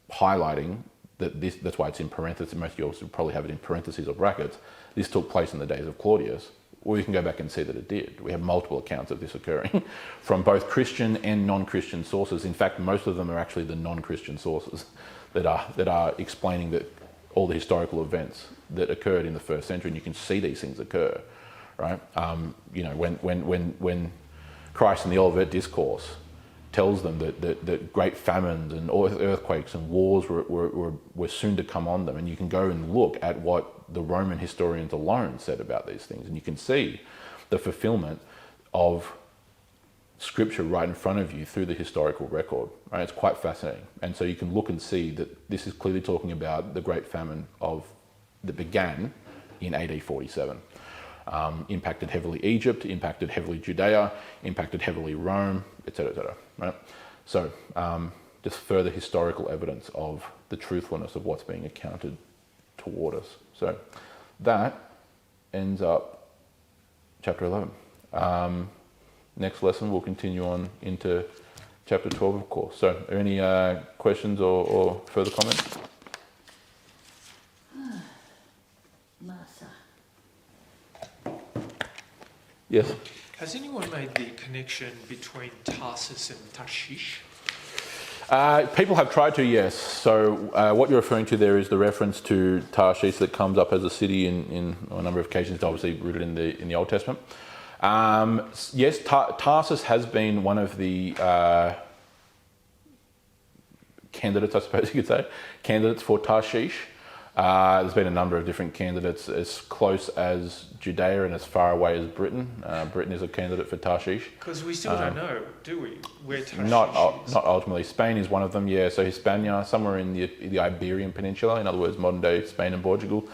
highlighting that that's why it's in parentheses. Most of you also probably have it in parentheses or brackets. This took place in the days of Claudius. Well, you can go back and see that it did. We have multiple accounts of this occurring from both Christian and non-Christian sources. In fact, most of them are actually the non-Christian sources that are explaining that all the historical events that occurred in the first century, and you can see these things occur, right? When Christ in the Olivet Discourse tells them that great famines and earthquakes and wars were soon to come on them. And you can go and look at what the Roman historians alone said about these things. And you can see the fulfillment of scripture right in front of you through the historical record. Right? It's quite fascinating. And so you can look and see that this is clearly talking about the great famine that began in AD 47. Impacted heavily Egypt, impacted heavily Judea, impacted heavily Rome, etc., right? So just further historical evidence of the truthfulness of what's being accounted toward us. So that ends up chapter 11. Next lesson we'll continue on into chapter 12, of course. So are there any questions or further comments? Martha. Yes. Has anyone made the connection between Tarsus and Tarshish? People have tried to, yes. So what you're referring to there is the reference to Tarshish that comes up as a city in a number of occasions. It's obviously rooted in the Old Testament. Yes, Tarsus has been one of the candidates, I suppose you could say, candidates for Tarshish. There's been a number of different candidates as close as Judea and as far away as Britain. Britain is a candidate for Tarshish. Because we still don't know, do we, where Tarshish is? Not ultimately. Spain is one of them, yeah. So Hispania, somewhere in the Iberian Peninsula, in other words, modern day Spain and Portugal,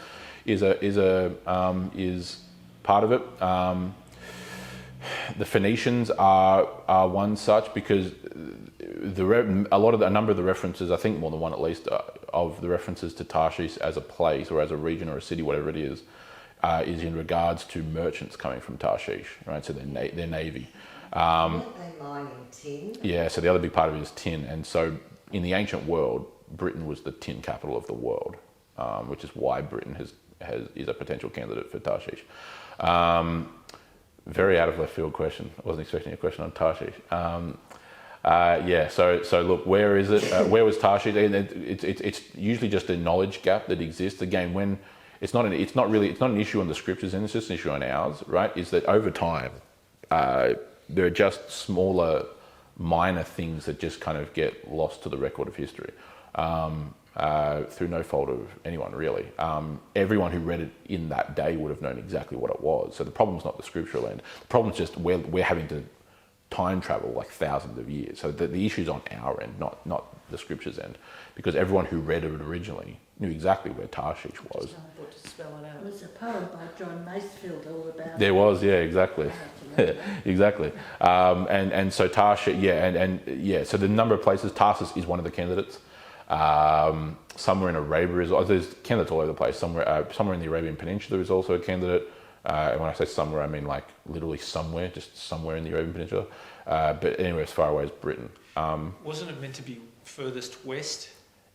is part of it. The Phoenicians are one such, because a number of the references, I think more than one at least, of the references to Tarshish as a place or as a region or a city, whatever it is in regards to merchants coming from Tarshish, right? So their navy. Weren't they mining tin? Yeah, so the other big part of it is tin. And so in the ancient world, Britain was the tin capital of the world, which is why Britain is a potential candidate for Tarshish. Very out of left field question. I wasn't expecting a question on Tarshish. So look, where is it? Where was Tarshish? And it's usually just a knowledge gap that exists. Again, when it's not an issue on the scriptures, and it's just an issue on ours, right? Is that over time, there are just smaller, minor things that just kind of get lost to the record of history. Through no fault of anyone, really. Everyone who read it in that day would have known exactly what it was. So the problem's not the scriptural end. The problem's just we're having to time travel like thousands of years. So the issue's on our end, not the scripture's end. Because everyone who read it originally knew exactly where Tarshish was. To spell it out. There was a poem by John Masefield all about There was, yeah, exactly. Exactly. And so Tarshish, so the number of places, Tarsus is one of the candidates. Somewhere in Arabia there's candidates all over the place. Somewhere in the Arabian Peninsula is also a candidate. And when I say somewhere, I mean like literally somewhere, just somewhere in the Arabian Peninsula. But anywhere as far away as Britain. Wasn't it meant to be furthest west?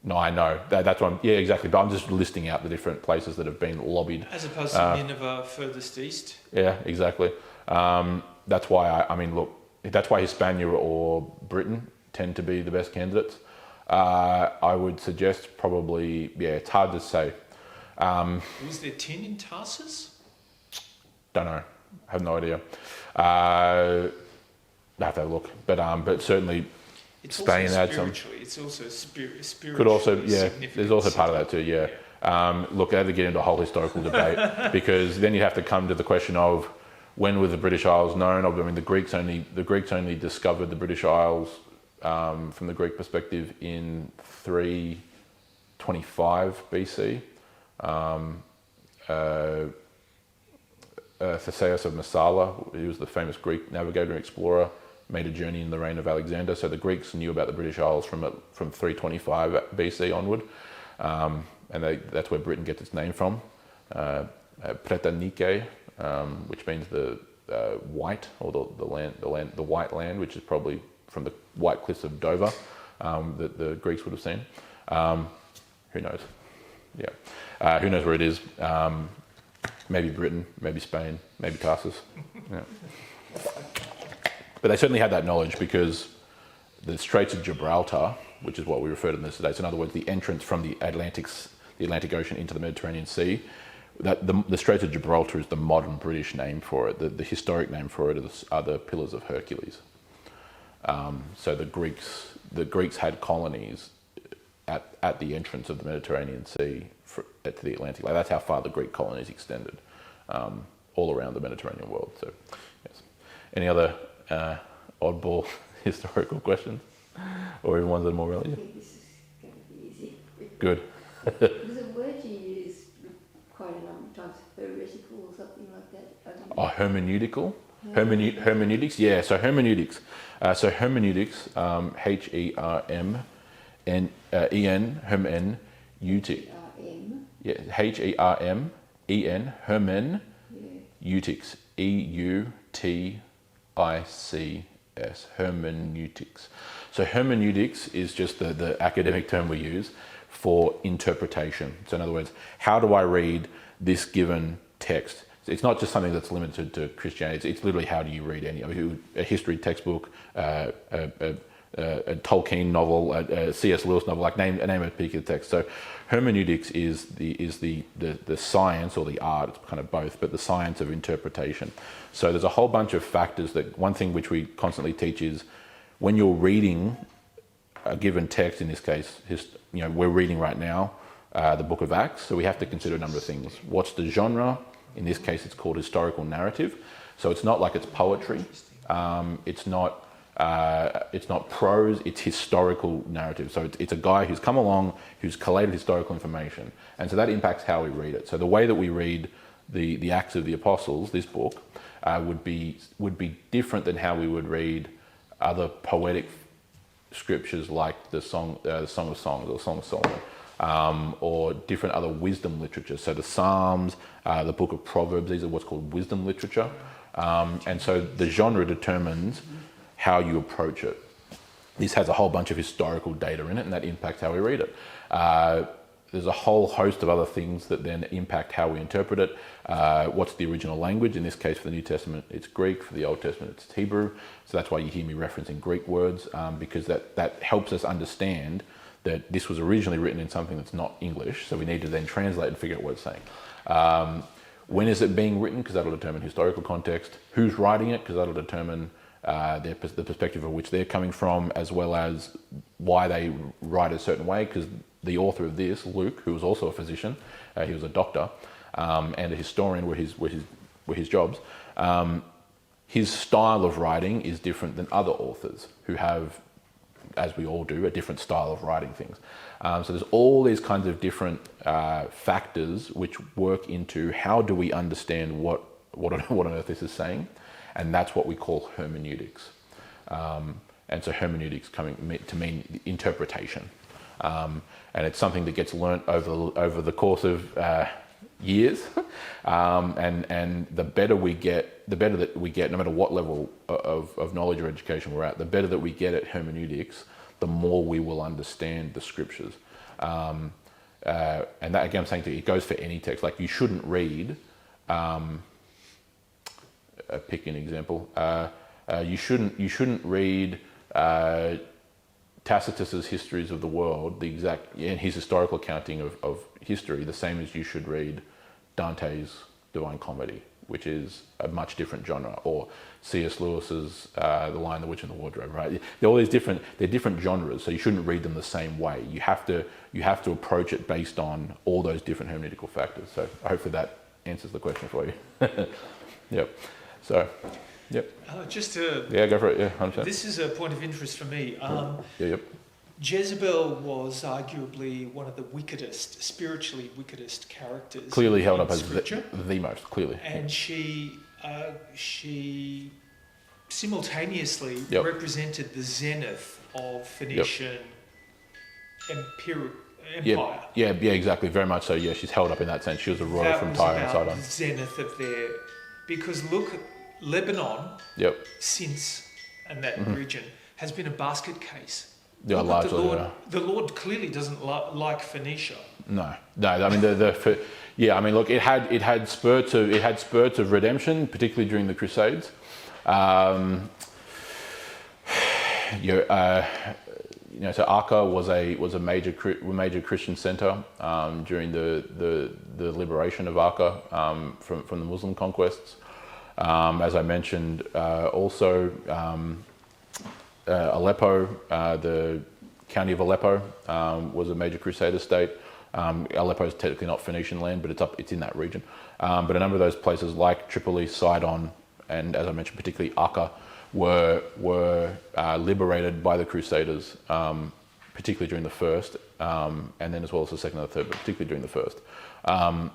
No, I know. That's what exactly. But I'm just listing out the different places that have been lobbied. As opposed to Nineveh furthest east? Yeah, exactly. That's why that's why Hispania or Britain tend to be the best candidates. I would suggest probably, it's hard to say. Was there tin in Tarsus? Don't know. I have no idea. I have to have a look. But certainly It's Spain also had some. It's also spiritual. Could also, there's also part of that too, yeah. Look, I had to get into a whole historical debate because then you have to come to the question of when were the British Isles known? I mean, the Greeks only discovered the British Isles from the Greek perspective in 325 BC. Theseus of Massala, he was the famous Greek navigator and explorer, made a journey in the reign of Alexander. So the Greeks knew about the British Isles from 325 BC onward, and that's where Britain gets its name from. Pretanike, which means the white, or the white land, which is probably from the White Cliffs of Dover that the Greeks would have seen. Who knows? Yeah, who knows where it is? Maybe Britain, maybe Spain, maybe Tarsus. Yeah. But they certainly had that knowledge because the Straits of Gibraltar, which is what we refer to in this today, so in other words, the entrance from the Atlantic Ocean into the Mediterranean Sea, that the Straits of Gibraltar is the modern British name for it. The historic name for it are the Pillars of Hercules. So the Greeks had colonies at the entrance of the Mediterranean Sea to the Atlantic. Like that's how far the Greek colonies extended, all around the Mediterranean world. So, yes. Any other oddball historical questions, or even ones that are more I relevant? think this is going to be easy. Good. There's a word you use quite a number of times, heretical or something like that. I don't know. Hermeneutical. Hermeneutics. Yeah. So hermeneutics. Hermeneutics. Hermen. Eutic. Yeah. Hermen. Hermen. Eutics. Eutics. Hermeneutics. So hermeneutics is just the academic term we use for interpretation. So in other words, how do I read this given text? It's not just something that's limited to Christianity. It's literally how do you read a history textbook, a Tolkien novel, a C.S. Lewis novel, like name a particular text. So hermeneutics is the science or the art, it's kind of both, but the science of interpretation. So there's a whole bunch of factors that one thing which we constantly teach is when you're reading a given text, in this case, we're reading right now the book of Acts, so we have to consider a number of things. What's the genre? In this case, it's called historical narrative. So it's not like it's poetry. It's not prose, it's historical narrative. So it's a guy who's come along, who's collated historical information. And so that impacts how we read it. So the way that we read the Acts of the Apostles, this book, would be different than how we would read other poetic scriptures like the Song of Songs or Song of Solomon, or different other wisdom literature. So the Psalms, the Book of Proverbs, these are what's called wisdom literature. And so the genre determines how you approach it. This has a whole bunch of historical data in it, and that impacts how we read it. There's a whole host of other things that then impact how we interpret it. What's the original language? In this case, for the New Testament, it's Greek. For the Old Testament, it's Hebrew. So that's why you hear me referencing Greek words, because that helps us understand that this was originally written in something that's not English. So we need to then translate and figure out what it's saying. When is it being written? Because that'll determine historical context. Who's writing it? Because that'll determine the perspective of which they're coming from, as well as why they write a certain way. Because the author of this, Luke, who was also a physician, he was a doctor and a historian, were his jobs. His style of writing is different than other authors who have, as we all do, a different style of writing things. So there's all these kinds of different factors which work into how do we understand what on earth this is saying, and that's what we call hermeneutics. And so hermeneutics coming to mean interpretation. And it's something that gets learnt over the course of years, and the better that we get, no matter what level of knowledge or education we're at, the better that we get at hermeneutics, the more we will understand the scriptures. And that, again, I'm saying to you, it goes for any text. Like, you shouldn't read. Pick an example. You shouldn't read Tacitus's histories of the world, and his historical accounting of history, the same as you should read Dante's Divine Comedy, which is a much different genre, or C.S. Lewis's The Lion, the Witch, and the Wardrobe. Right? They're all these they're different genres, so you shouldn't read them the same way. You have to approach it based on all those different hermeneutical factors. So hopefully that answers the question for you. Yep. So. Yep. Go for it. Yeah, 100%. This is a point of interest for me. Yep. Jezebel was arguably one of the spiritually wickedest characters. Clearly held up as the most, clearly. And she simultaneously represented the zenith of Phoenician empire. Yeah, exactly. Very much so. Yeah, she's held up in that sense. She was a royal from Tyre and Sidon. The zenith of their, because look, Lebanon, since and that region has been a basket case. Yeah, largely. The Lord clearly doesn't like Phoenicia. No. I mean, look, it had spurts of redemption, particularly during the Crusades. So Acre was a major Christian center during the liberation of Acre from the Muslim conquests. As I mentioned, also Aleppo, the county of Aleppo, was a major Crusader state. Aleppo is technically not Phoenician land, but it's in that region. But a number of those places, like Tripoli, Sidon, and as I mentioned, particularly Acre, were liberated by the Crusaders, particularly during the first, and then as well as the second and the third, but particularly during the first. But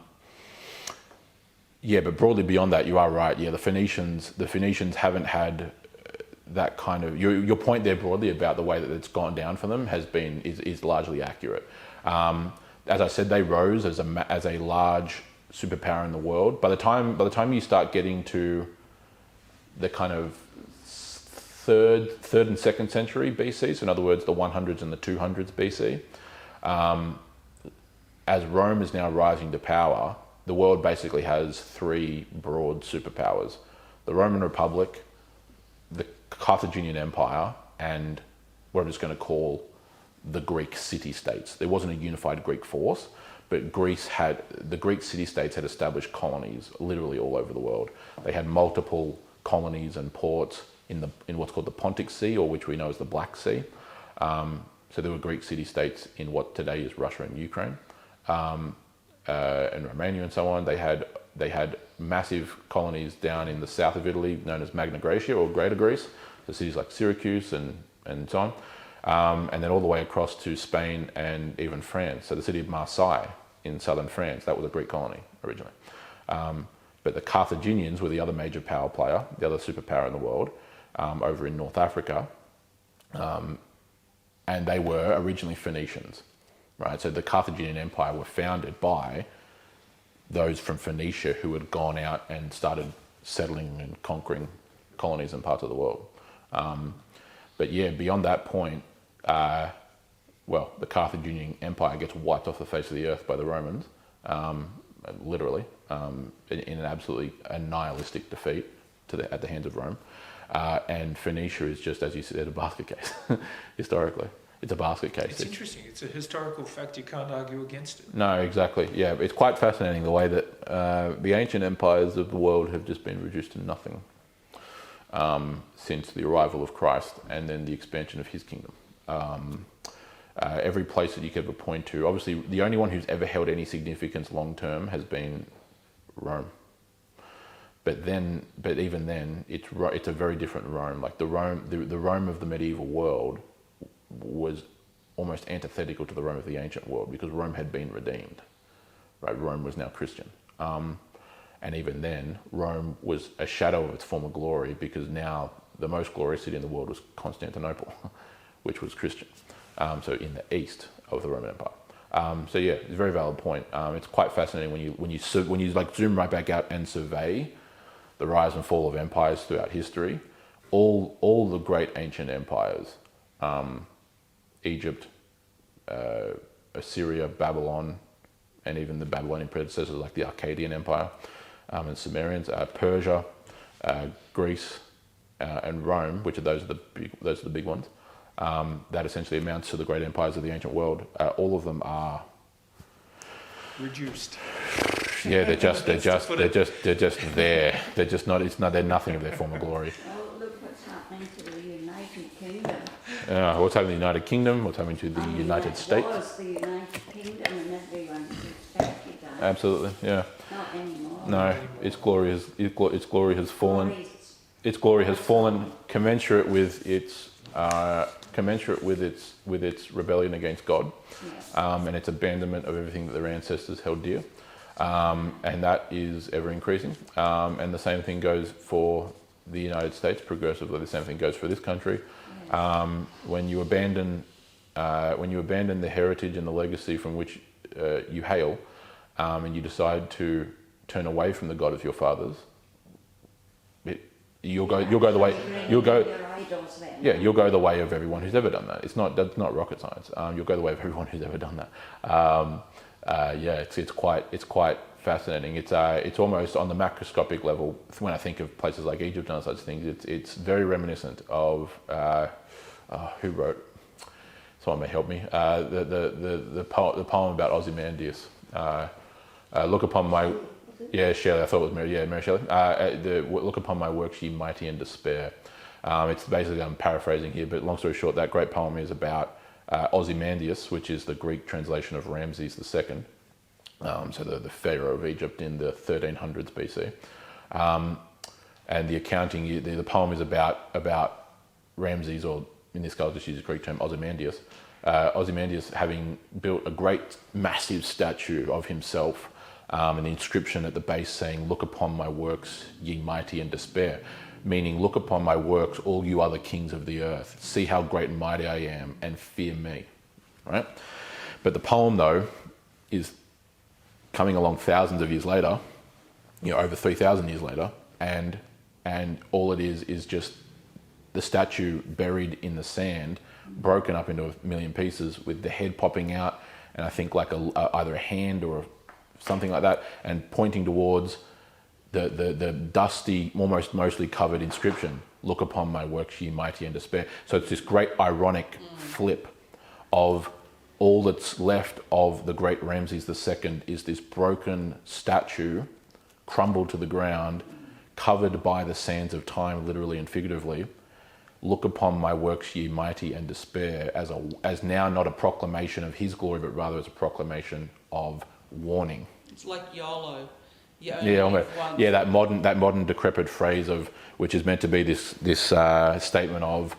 broadly beyond that, you are right. Yeah, the Phoenicians haven't had that kind of. Your point there broadly about the way that it's gone down for them is largely accurate. As I said, they rose as a large superpower in the world. By the time you start getting to the kind of third and second century BC, so in other words, the 100s and the 200s BC, as Rome is now rising to power, the world basically has three broad superpowers: the Roman Republic, the Carthaginian Empire, and what I'm just going to call the Greek city-states. There wasn't a unified Greek force, but the Greek city-states had established colonies literally all over the world. They had multiple colonies and ports in what's called the Pontic Sea, or which we know as the Black Sea. So there were Greek city-states in what today is Russia and Ukraine, and Romania and so on. They had massive colonies down in the south of Italy, known as Magna Graecia, or Greater Greece, the cities like Syracuse and so on, and then all the way across to Spain and even France. So the city of Marseille in southern France, that was a Greek colony originally. But the Carthaginians were the other major power player, the other superpower in the world, over in North Africa. And they were originally Phoenicians, right? So the Carthaginian Empire were founded by those from Phoenicia who had gone out and started settling and conquering colonies in parts of the world. But yeah, beyond that point, the Carthaginian Empire gets wiped off the face of the earth by the Romans, literally, in an absolutely nihilistic defeat at the hands of Rome. And Phoenicia is just, as you said, a basket case, historically. It's a basket case. It's interesting. It's a historical fact. You can't argue against it. No, exactly. Yeah, it's quite fascinating the way that the ancient empires of the world have just been reduced to nothing since the arrival of Christ and then the expansion of his kingdom. Every place that you could ever point to, obviously the only one who's ever held any significance long term has been Rome. But even then, it's a very different Rome. Like the Rome of the medieval world was almost antithetical to the Rome of the ancient world, because Rome had been redeemed, right? Rome was now Christian. And even then, Rome was a shadow of its former glory, because now the most glorious city in the world was Constantinople, which was Christian. So in the east of the Roman Empire. So yeah, it's a very valid point. It's quite fascinating when you like zoom right back out and survey the rise and fall of empires throughout history. All the great ancient empires, Egypt, Assyria, Babylon, and even the Babylonian predecessors like the Akkadian Empire and Sumerians, Persia, Greece, and Rome, which are those are the big ones. That essentially amounts to the great empires of the ancient world. All of them are reduced. Yeah, they're just there. They're just not. They're nothing of their former glory. Oh, look what's happening to the United Kingdom. What's happening to the United Kingdom? What's happening to the United States? It was the United Kingdom, and everyone respected that. Absolutely, yeah. Not anymore. No, its glory has fallen. Its glory has fallen commensurate with its rebellion against God, Yes. and its abandonment of everything that their ancestors held dear, and that is ever increasing. And the same thing goes for the United States progressively. The same thing goes for this country. Yes. When you abandon the heritage and the legacy from which you hail, and you decide to turn away from the God of your fathers, you'll go the way you'll go the way of everyone who's ever done that. That's not rocket science. You'll go the way of everyone who's ever done that. It's quite fascinating. It's almost on the macroscopic level. When I think of places like Egypt and such things, it's very reminiscent of who wrote. Someone may help me. The poem about Ozymandias. Look upon my. Yeah, Shelley. I thought it was Mary. Yeah, Mary Shelley. Look upon my works, ye mighty in despair. It's basically, I'm paraphrasing here, but long story short, that great poem is about Ozymandias, which is the Greek translation of Ramses II, so the pharaoh of Egypt in the 1300s BC. And the accounting, the poem is about Ramses, or in this case, I'll just use the Greek term, Ozymandias. Ozymandias having built a great, massive statue of himself, and the inscription at the base saying, "Look upon my works, ye mighty in despair," meaning, look upon my works, all you other kings of the earth. See how great and mighty I am, and fear me. Right? But the poem, though, is coming along thousands of years later, over 3,000 years later, and all it is just the statue buried in the sand, broken up into a million pieces, with the head popping out, and I think like either a hand or something like that, and pointing towards the dusty, almost mostly covered inscription, "Look upon my works, ye mighty in despair." So it's this great ironic flip of all that's left of the great Ramses II is this broken statue, crumbled to the ground, covered by the sands of time, literally and figuratively. "Look upon my works, ye mighty in despair," as now not a proclamation of his glory, but rather as a proclamation of warning. It's like YOLO. That modern decrepit phrase which is meant to be this statement of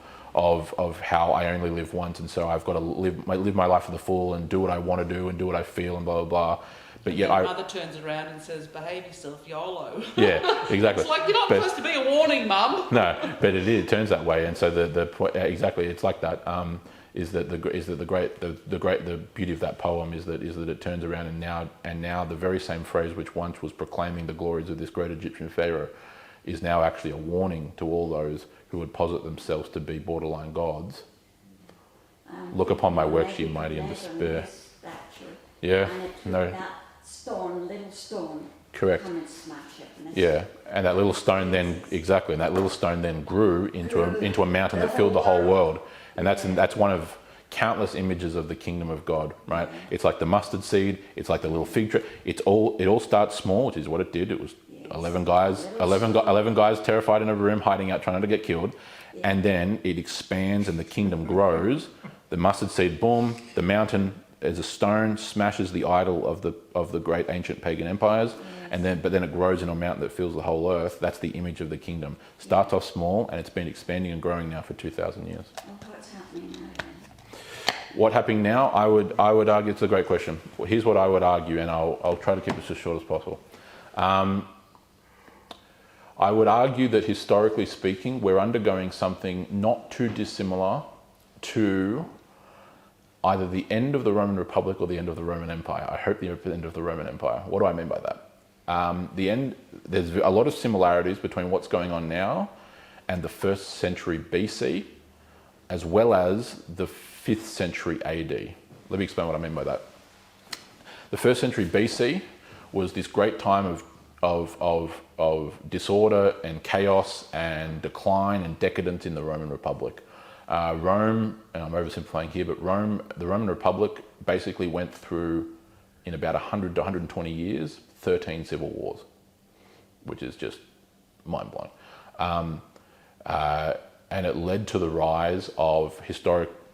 how I only live once, and so I've got to live my life to the full and do what I want to do and do what I feel and blah blah blah. But and yet then mother turns around and says, behave yourself, YOLO. Yeah, exactly. It's like, you're not supposed to be a warning, Mum. No, but it turns that way, and so the point exactly, it's like that. The beauty of that poem is that it turns around and now the very same phrase which once was proclaiming the glories of this great Egyptian pharaoh is now actually a warning to all those who would posit themselves to be borderline gods. Look upon my works, ye mighty, in despair. Yeah, no. That little stone. Correct. Come and smash it. Yeah, and that little stone then grew into a mountain that filled the whole world, and that's one of countless images of the kingdom of God, right? It's like the mustard seed, it's like the little fig tree. It all starts small, which is what it did. It was 11 guys terrified in a room, hiding out, trying not to get killed, and then it expands and the kingdom grows. The mustard seed, boom, the mountain as a stone smashes the idol of the great ancient pagan empires, but then it grows into a mountain that fills the whole earth. That's the image of the kingdom. Starts off small, and it's been expanding and growing now for 2,000 years. What's happening now then? What's happening now? I would argue it's a great question. Here's what I would argue, and I'll try to keep this as short as possible. I would argue that historically speaking, we're undergoing something not too dissimilar to either the end of the Roman Republic or the end of the Roman Empire. I hope the end of the Roman Empire. What do I mean by that? There's a lot of similarities between what's going on now and the 1st century BC, as well as the 5th century AD. Let me explain what I mean by that. The 1st century BC was this great time of disorder and chaos and decline and decadence in the Roman Republic. Rome, and I'm oversimplifying here, but the Roman Republic basically went through, in about 100 to 120 years, 13 civil wars, which is just mind-blowing. And it led to the rise of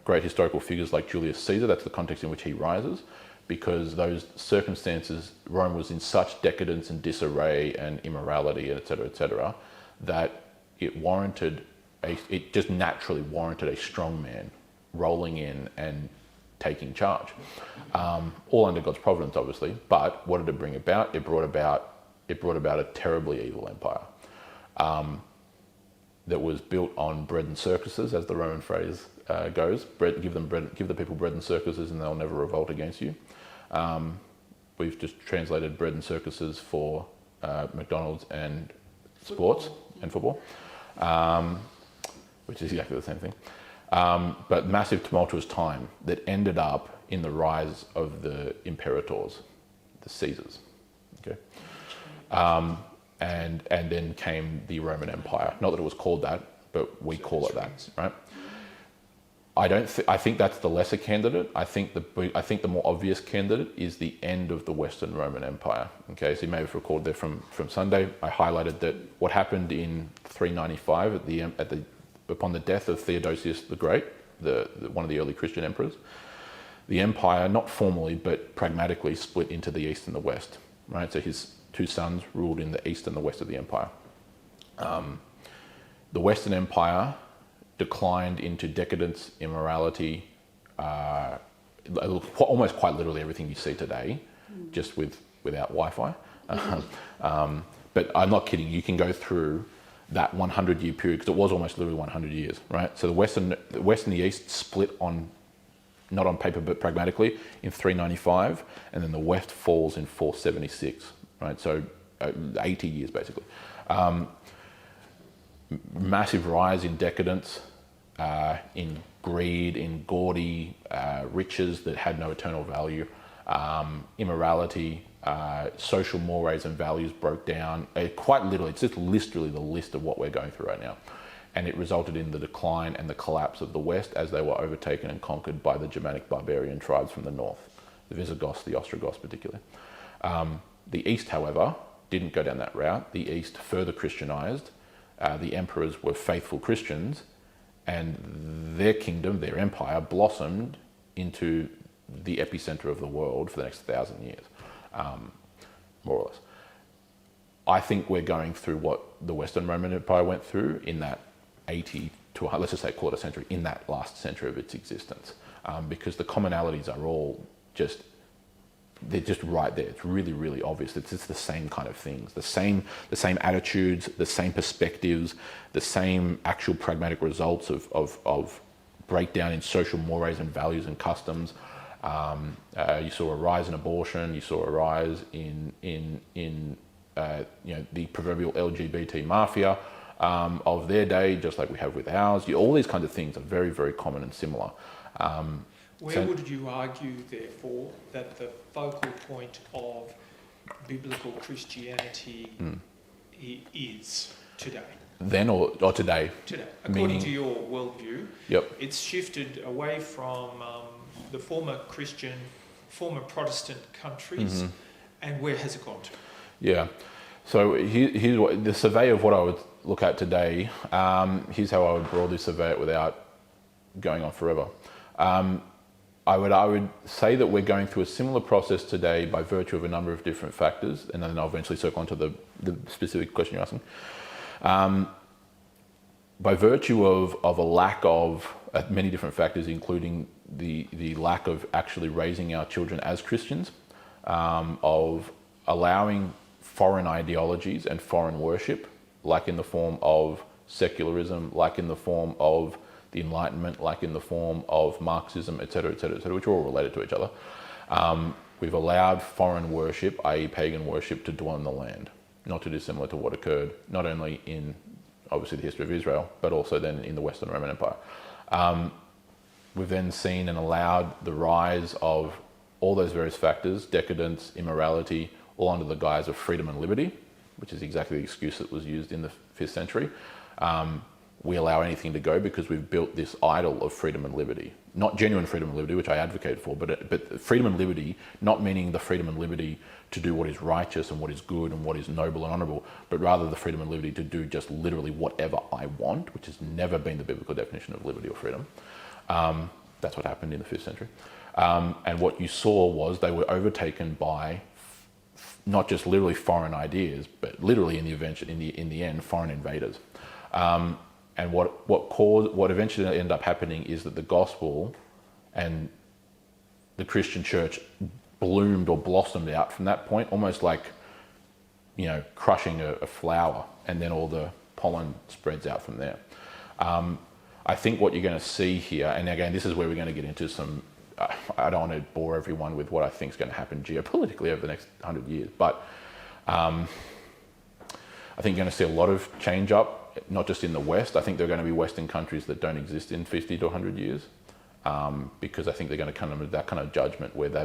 great historical figures like Julius Caesar. That's the context in which he rises, because those circumstances, Rome was in such decadence and disarray and immorality, etc., that it just naturally warranted a strong man rolling in and taking charge. All under God's providence, obviously. But what did it bring about? It brought about a terribly evil empire that was built on bread and circuses, as the Roman phrase goes. Give the people bread and circuses, and they'll never revolt against you. We've just translated bread and circuses for McDonald's and sports and football. Which is exactly the same thing. But massive tumultuous time that ended up in the rise of the imperators, the Caesars. Okay, and then came the Roman Empire. Not that it was called that, but we call it that, right? I think that's the lesser candidate. I think the more obvious candidate is the end of the Western Roman Empire. Okay, so you may have recalled there from Sunday. I highlighted that what happened in 395 upon the death of Theodosius the Great, one of the early Christian emperors, the empire, not formally but pragmatically, split into the east and the west. Right, so his two sons ruled in the east and the west of the empire. The Western Empire declined into decadence, immorality, almost quite literally everything you see today, just without Wi-Fi. But I'm not kidding. You can go through that 100-year period, because it was almost literally 100 years, right? So the West and the East split not on paper but pragmatically, in 395, and then the West falls in 476, right? So 80 years basically. Massive rise in decadence, in greed, in gaudy riches that had no eternal value, immorality, social mores and values broke down. Quite literally, it's just literally the list of what we're going through right now. And it resulted in the decline and the collapse of the West as they were overtaken and conquered by the Germanic barbarian tribes from the north, the Visigoths, the Ostrogoths particularly. The East, however, didn't go down that route. The East further Christianized. The emperors were faithful Christians, and their kingdom, their empire, blossomed into the epicenter of the world for the next 1,000 years, more or less. I think we're going through what the Western Roman Empire went through in that 80 to, let's just say, quarter century, in that last century of its existence, because the commonalities are all just they're just right there. It's really, really obvious. It's just the same kind of things, the same attitudes, the same perspectives, the same actual pragmatic results of breakdown in social mores and values and customs. You saw a rise in abortion. You saw a rise in the proverbial LGBT mafia of their day, just like we have with ours. All these kinds of things are very, very common and similar. Where would you argue, therefore, that the focal point of biblical Christianity is today? Then or today? Today. According to your worldview, it's shifted away from the former Protestant countries, and where has it gone to? Yeah. So here's what the survey of what I would look at today. Here's how I would broadly survey it without going on forever. I would say that we're going through a similar process today by virtue of a number of different factors, and then I'll eventually circle onto the specific question you're asking. By virtue of a lack of many different factors, including the lack of actually raising our children as Christians, of allowing foreign ideologies and foreign worship, like in the form of secularism, like in the form of the Enlightenment, like in the form of Marxism, etc., which are all related to each other. We've allowed foreign worship, i.e. pagan worship, to dwell in the land, not too dissimilar to what occurred not only in, obviously, the history of Israel, but also then in the Western Roman Empire. We've then seen and allowed the rise of all those various factors, decadence, immorality, all under the guise of freedom and liberty, which is exactly the excuse that was used in the 5th century. We allow anything to go because we've built this idol of freedom and liberty. Not genuine freedom and liberty, which I advocate for, but freedom and liberty, not meaning the freedom and liberty to do what is righteous and what is good and what is noble and honourable, but rather the freedom and liberty to do just literally whatever I want, which has never been the biblical definition of liberty or freedom. That's what happened in the 5th century. And what you saw was they were overtaken by not just literally foreign ideas, but literally in the end, foreign invaders. And what eventually ended up happening is that the gospel and the Christian church bloomed or blossomed out from that point, almost like, crushing a flower, and then all the pollen spreads out from there. I think what you're going to see here, and again, this is where we're going to get into some, I don't want to bore everyone with what I think is going to happen geopolitically over the next 100 years, but I think you're going to see a lot of change up, not just in the West. I think there are going to be Western countries that don't exist in 50 to 100 years, because I think they're going to come to that kind of judgment where they,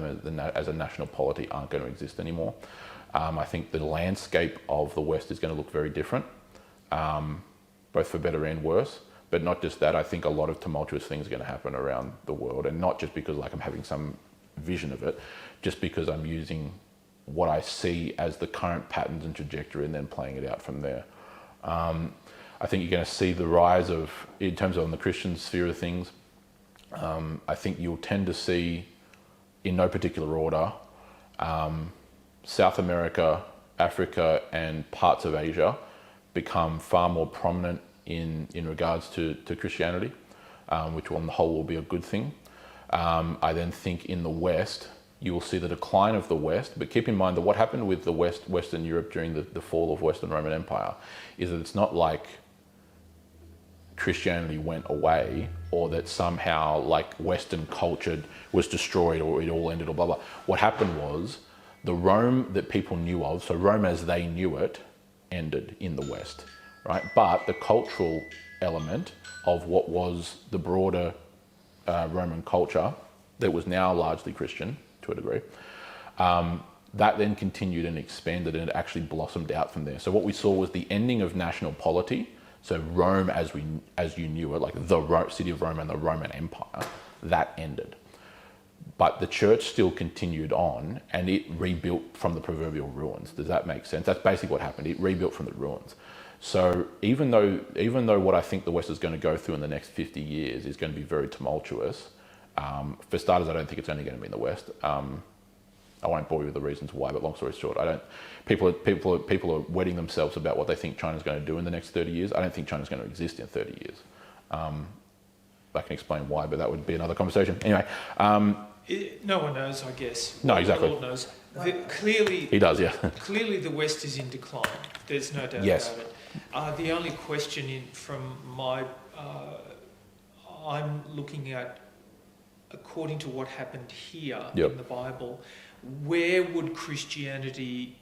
as a national polity, aren't going to exist anymore. I think the landscape of the West is going to look very different, both for better and worse. But not just that, I think a lot of tumultuous things are going to happen around the world, and not just because I'm having some vision of it, just because I'm using what I see as the current patterns and trajectory and then playing it out from there. I think you're going to see the rise of, in terms of the Christian sphere of things, I think you'll tend to see, in no particular order, South America, Africa, and parts of Asia become far more prominent in regards to Christianity, which on the whole will be a good thing. I then think in the West, you will see the decline of the West, but keep in mind that what happened with the Western Europe during the fall of Western Roman Empire is that it's not like Christianity went away, or that somehow like Western culture was destroyed or it all ended or blah, blah. What happened was the Rome that people knew of, so Rome as they knew it, ended in the West, right? But the cultural element of what was the broader Roman culture that was now largely Christian to a degree, that then continued and expanded, and it actually blossomed out from there. So what we saw was the ending of national polity. So Rome as you knew it, like the city of Rome and the Roman Empire, that ended. But the church still continued on, and it rebuilt from the proverbial ruins. Does that make sense? That's basically what happened. It rebuilt from the ruins. So even though what I think the West is going to go through in the next 50 years is going to be very tumultuous, for starters, I don't think it's only going to be in the West. I won't bore you with the reasons why, but long story short, people are wedding themselves about what they think China's going to do in the next 30 years. I don't think China's going to exist in 30 years. I can explain why, but that would be another conversation. Anyway, No one knows, I guess. No, exactly. The Lord knows. Clearly, He does, yeah. Clearly, the West is in decline. There's no doubt Yes. about it. The only question from my, I'm looking at, according to what happened here Yep. in the Bible, where would Christianity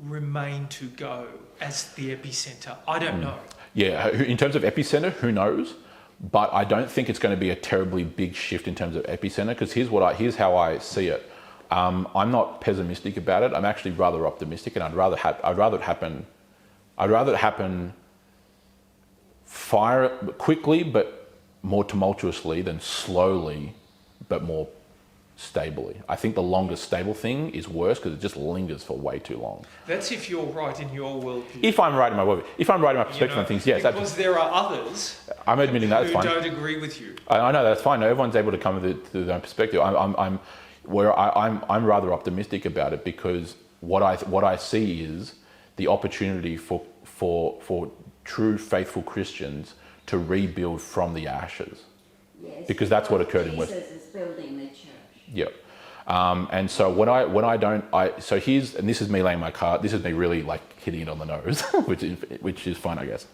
remain to go as the epicenter? I don't know. Yeah, in terms of epicenter, who knows? But I don't think it's going to be a terribly big shift in terms of epicenter, because here's how I see it. I'm not pessimistic about it. I'm actually rather optimistic, and I'd rather it happen quickly but more tumultuously than slowly but more stably. I think the longest stable thing is worse because it just lingers for way too long. That's if you're right in your worldview. If I'm right in my worldview, if I'm right in my perspective on things, yes. Because there are others I'm admitting that's fine. who don't agree with you. I know that's fine. Everyone's able to come with their own perspective. I'm rather optimistic about it because what I see is the opportunity for true faithful Christians to rebuild from the ashes. Yes, because that's what occurred in West. Jesus is building the church. Yep. And so so here's, and this is me laying my card. This is me really like hitting it on the nose, which is fun, I guess.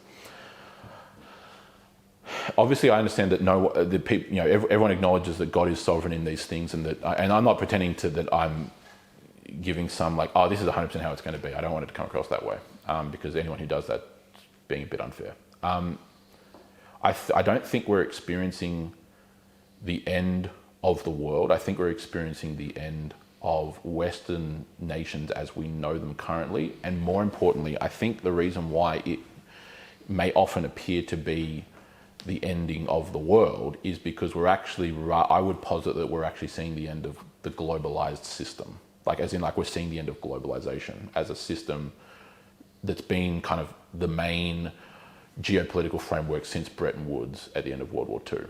Obviously, I understand that everyone acknowledges that God is sovereign in these things, and I'm not pretending that I'm giving some like, oh, this is 100% how it's going to be. I don't want it to come across that way, because anyone who does that is being a bit unfair. I don't think we're experiencing the end of the world. I think we're experiencing the end of Western nations as we know them currently, and more importantly, I think the reason why it may often appear to be the ending of the world is because I would posit that we're actually seeing the end of the globalized system. We're seeing the end of globalization as a system that's been kind of the main geopolitical framework since Bretton Woods at the end of World War II.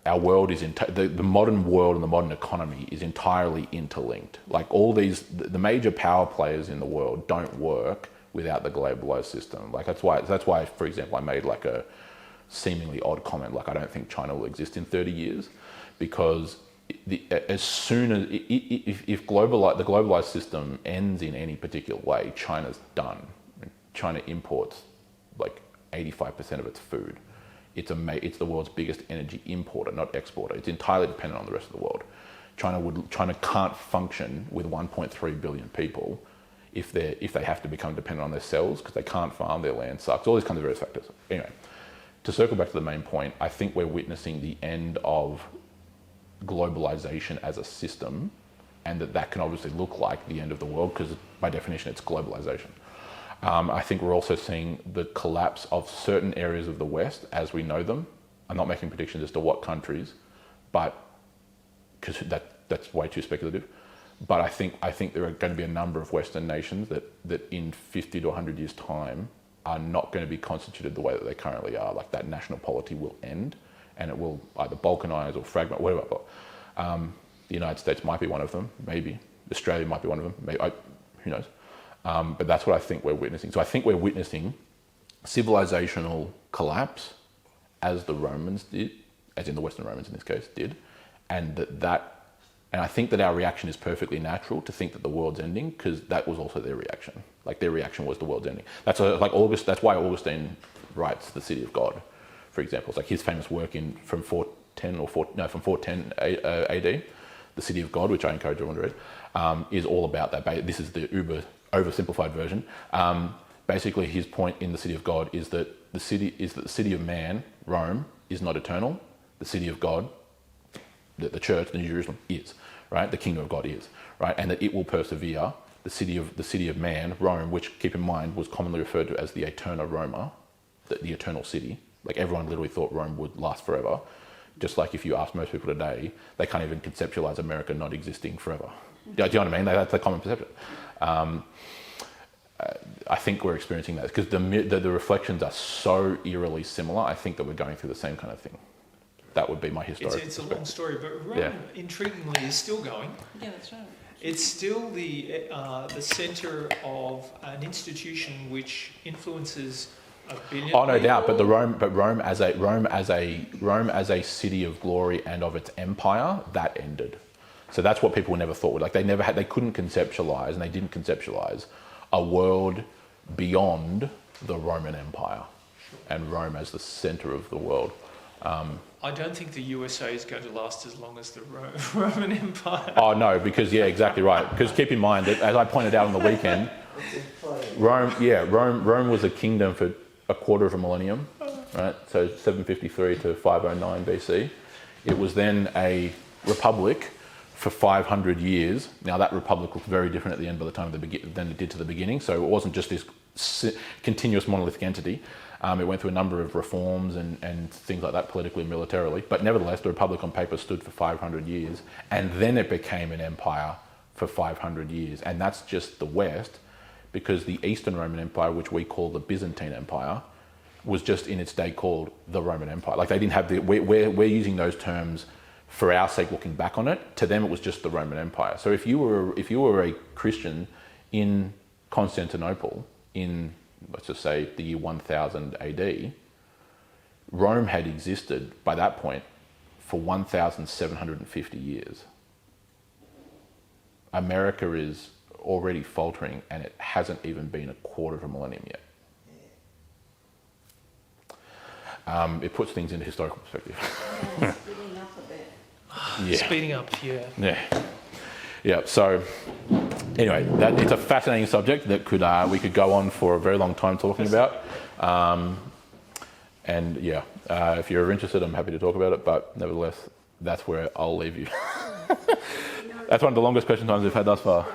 Our world is the modern world and the modern economy is entirely interlinked. Like all the major power players in the world don't work without the globalized system. Like that's why, for example, I made like a seemingly odd comment, like I don't think China will exist in 30 years, because as soon as if the globalized system ends in any particular way, China's done. China imports like 85% of its food. It's the world's biggest energy importer, not exporter. It's entirely dependent on the rest of the world. China can't function with 1.3 billion people if they have to become dependent on themselves because they can't farm, their land sucks, all these kinds of various factors. Anyway, to circle back to the main point, I think we're witnessing the end of globalization as a system, and that can obviously look like the end of the world because by definition it's globalization. I think we're also seeing the collapse of certain areas of the West as we know them. I'm not making predictions as to what countries, but because that's way too speculative. But I think there are going to be a number of Western nations that in 50 to 100 years' time are not going to be constituted the way that they currently are. Like that national polity will end, and it will either balkanize or fragment, whatever. The United States might be one of them, maybe. Australia might be one of them, maybe. Who knows? But that's what I think we're witnessing. So I think we're witnessing civilizational collapse as the Romans did, as in the Western Romans in this case did, and and I think that our reaction is perfectly natural to think that the world's ending because that was also their reaction. Like their reaction was the world's ending. That's why Augustine writes The City of God, for example. It's like his famous work from 410 AD, The City of God, which I encourage everyone to read, is all about that. This is the oversimplified version. Basically, his point in The City of God is that the city of man, Rome, is not eternal. The city of God, the church, the New Jerusalem, is, right? The kingdom of God is, right? And that it will persevere. The city of man, Rome, which, keep in mind, was commonly referred to as the Eterna Roma, the eternal city. Like everyone literally thought Rome would last forever. Just like if you ask most people today, they can't even conceptualize America not existing forever. Do you know what I mean? That's a common perception. I think we're experiencing that because the reflections are so eerily similar. I think that we're going through the same kind of thing. That would be my historical It's a long story, but Rome, intriguingly, is still going. Yeah, that's right. It's still the centre of an institution which influences A billion. Oh, no doubt. But Rome as a city of glory and of its empire, that ended. So that's what people never thought. Like they couldn't conceptualize, and they didn't conceptualize a world beyond the Roman Empire, and Rome as the center of the world. I don't think the USA is going to last as long as the Roman Empire. Oh no, because exactly right. Because keep in mind that, as I pointed out on the weekend, Rome was a kingdom for a quarter of a millennium, right? So 753 to 509 BC. It was then a republic for 500 years. Now that republic looked very different at the end by the time than it did to the beginning. So it wasn't just this continuous monolithic entity. It went through a number of reforms and things like that, politically and militarily. But nevertheless, the republic on paper stood for 500 years, and then it became an empire for 500 years. And that's just the West, because the Eastern Roman Empire, which we call the Byzantine Empire, was just in its day called the Roman Empire. Like they didn't have we're using those terms for our sake looking back on it. To them, it was just the Roman Empire. So if you were a Christian in Constantinople in, let's just say, the year 1000 AD, Rome had existed by that point for 1,750 years. America is already faltering, and it hasn't even been a quarter of a millennium yet. It puts things into historical perspective. Speeding up a bit. Yeah. Speeding up, yeah. Yeah. So anyway, it's a fascinating subject that we could go on for a very long time talking about. If you're interested, I'm happy to talk about it. But nevertheless, that's where I'll leave you. That's one of the longest question times we've had thus far.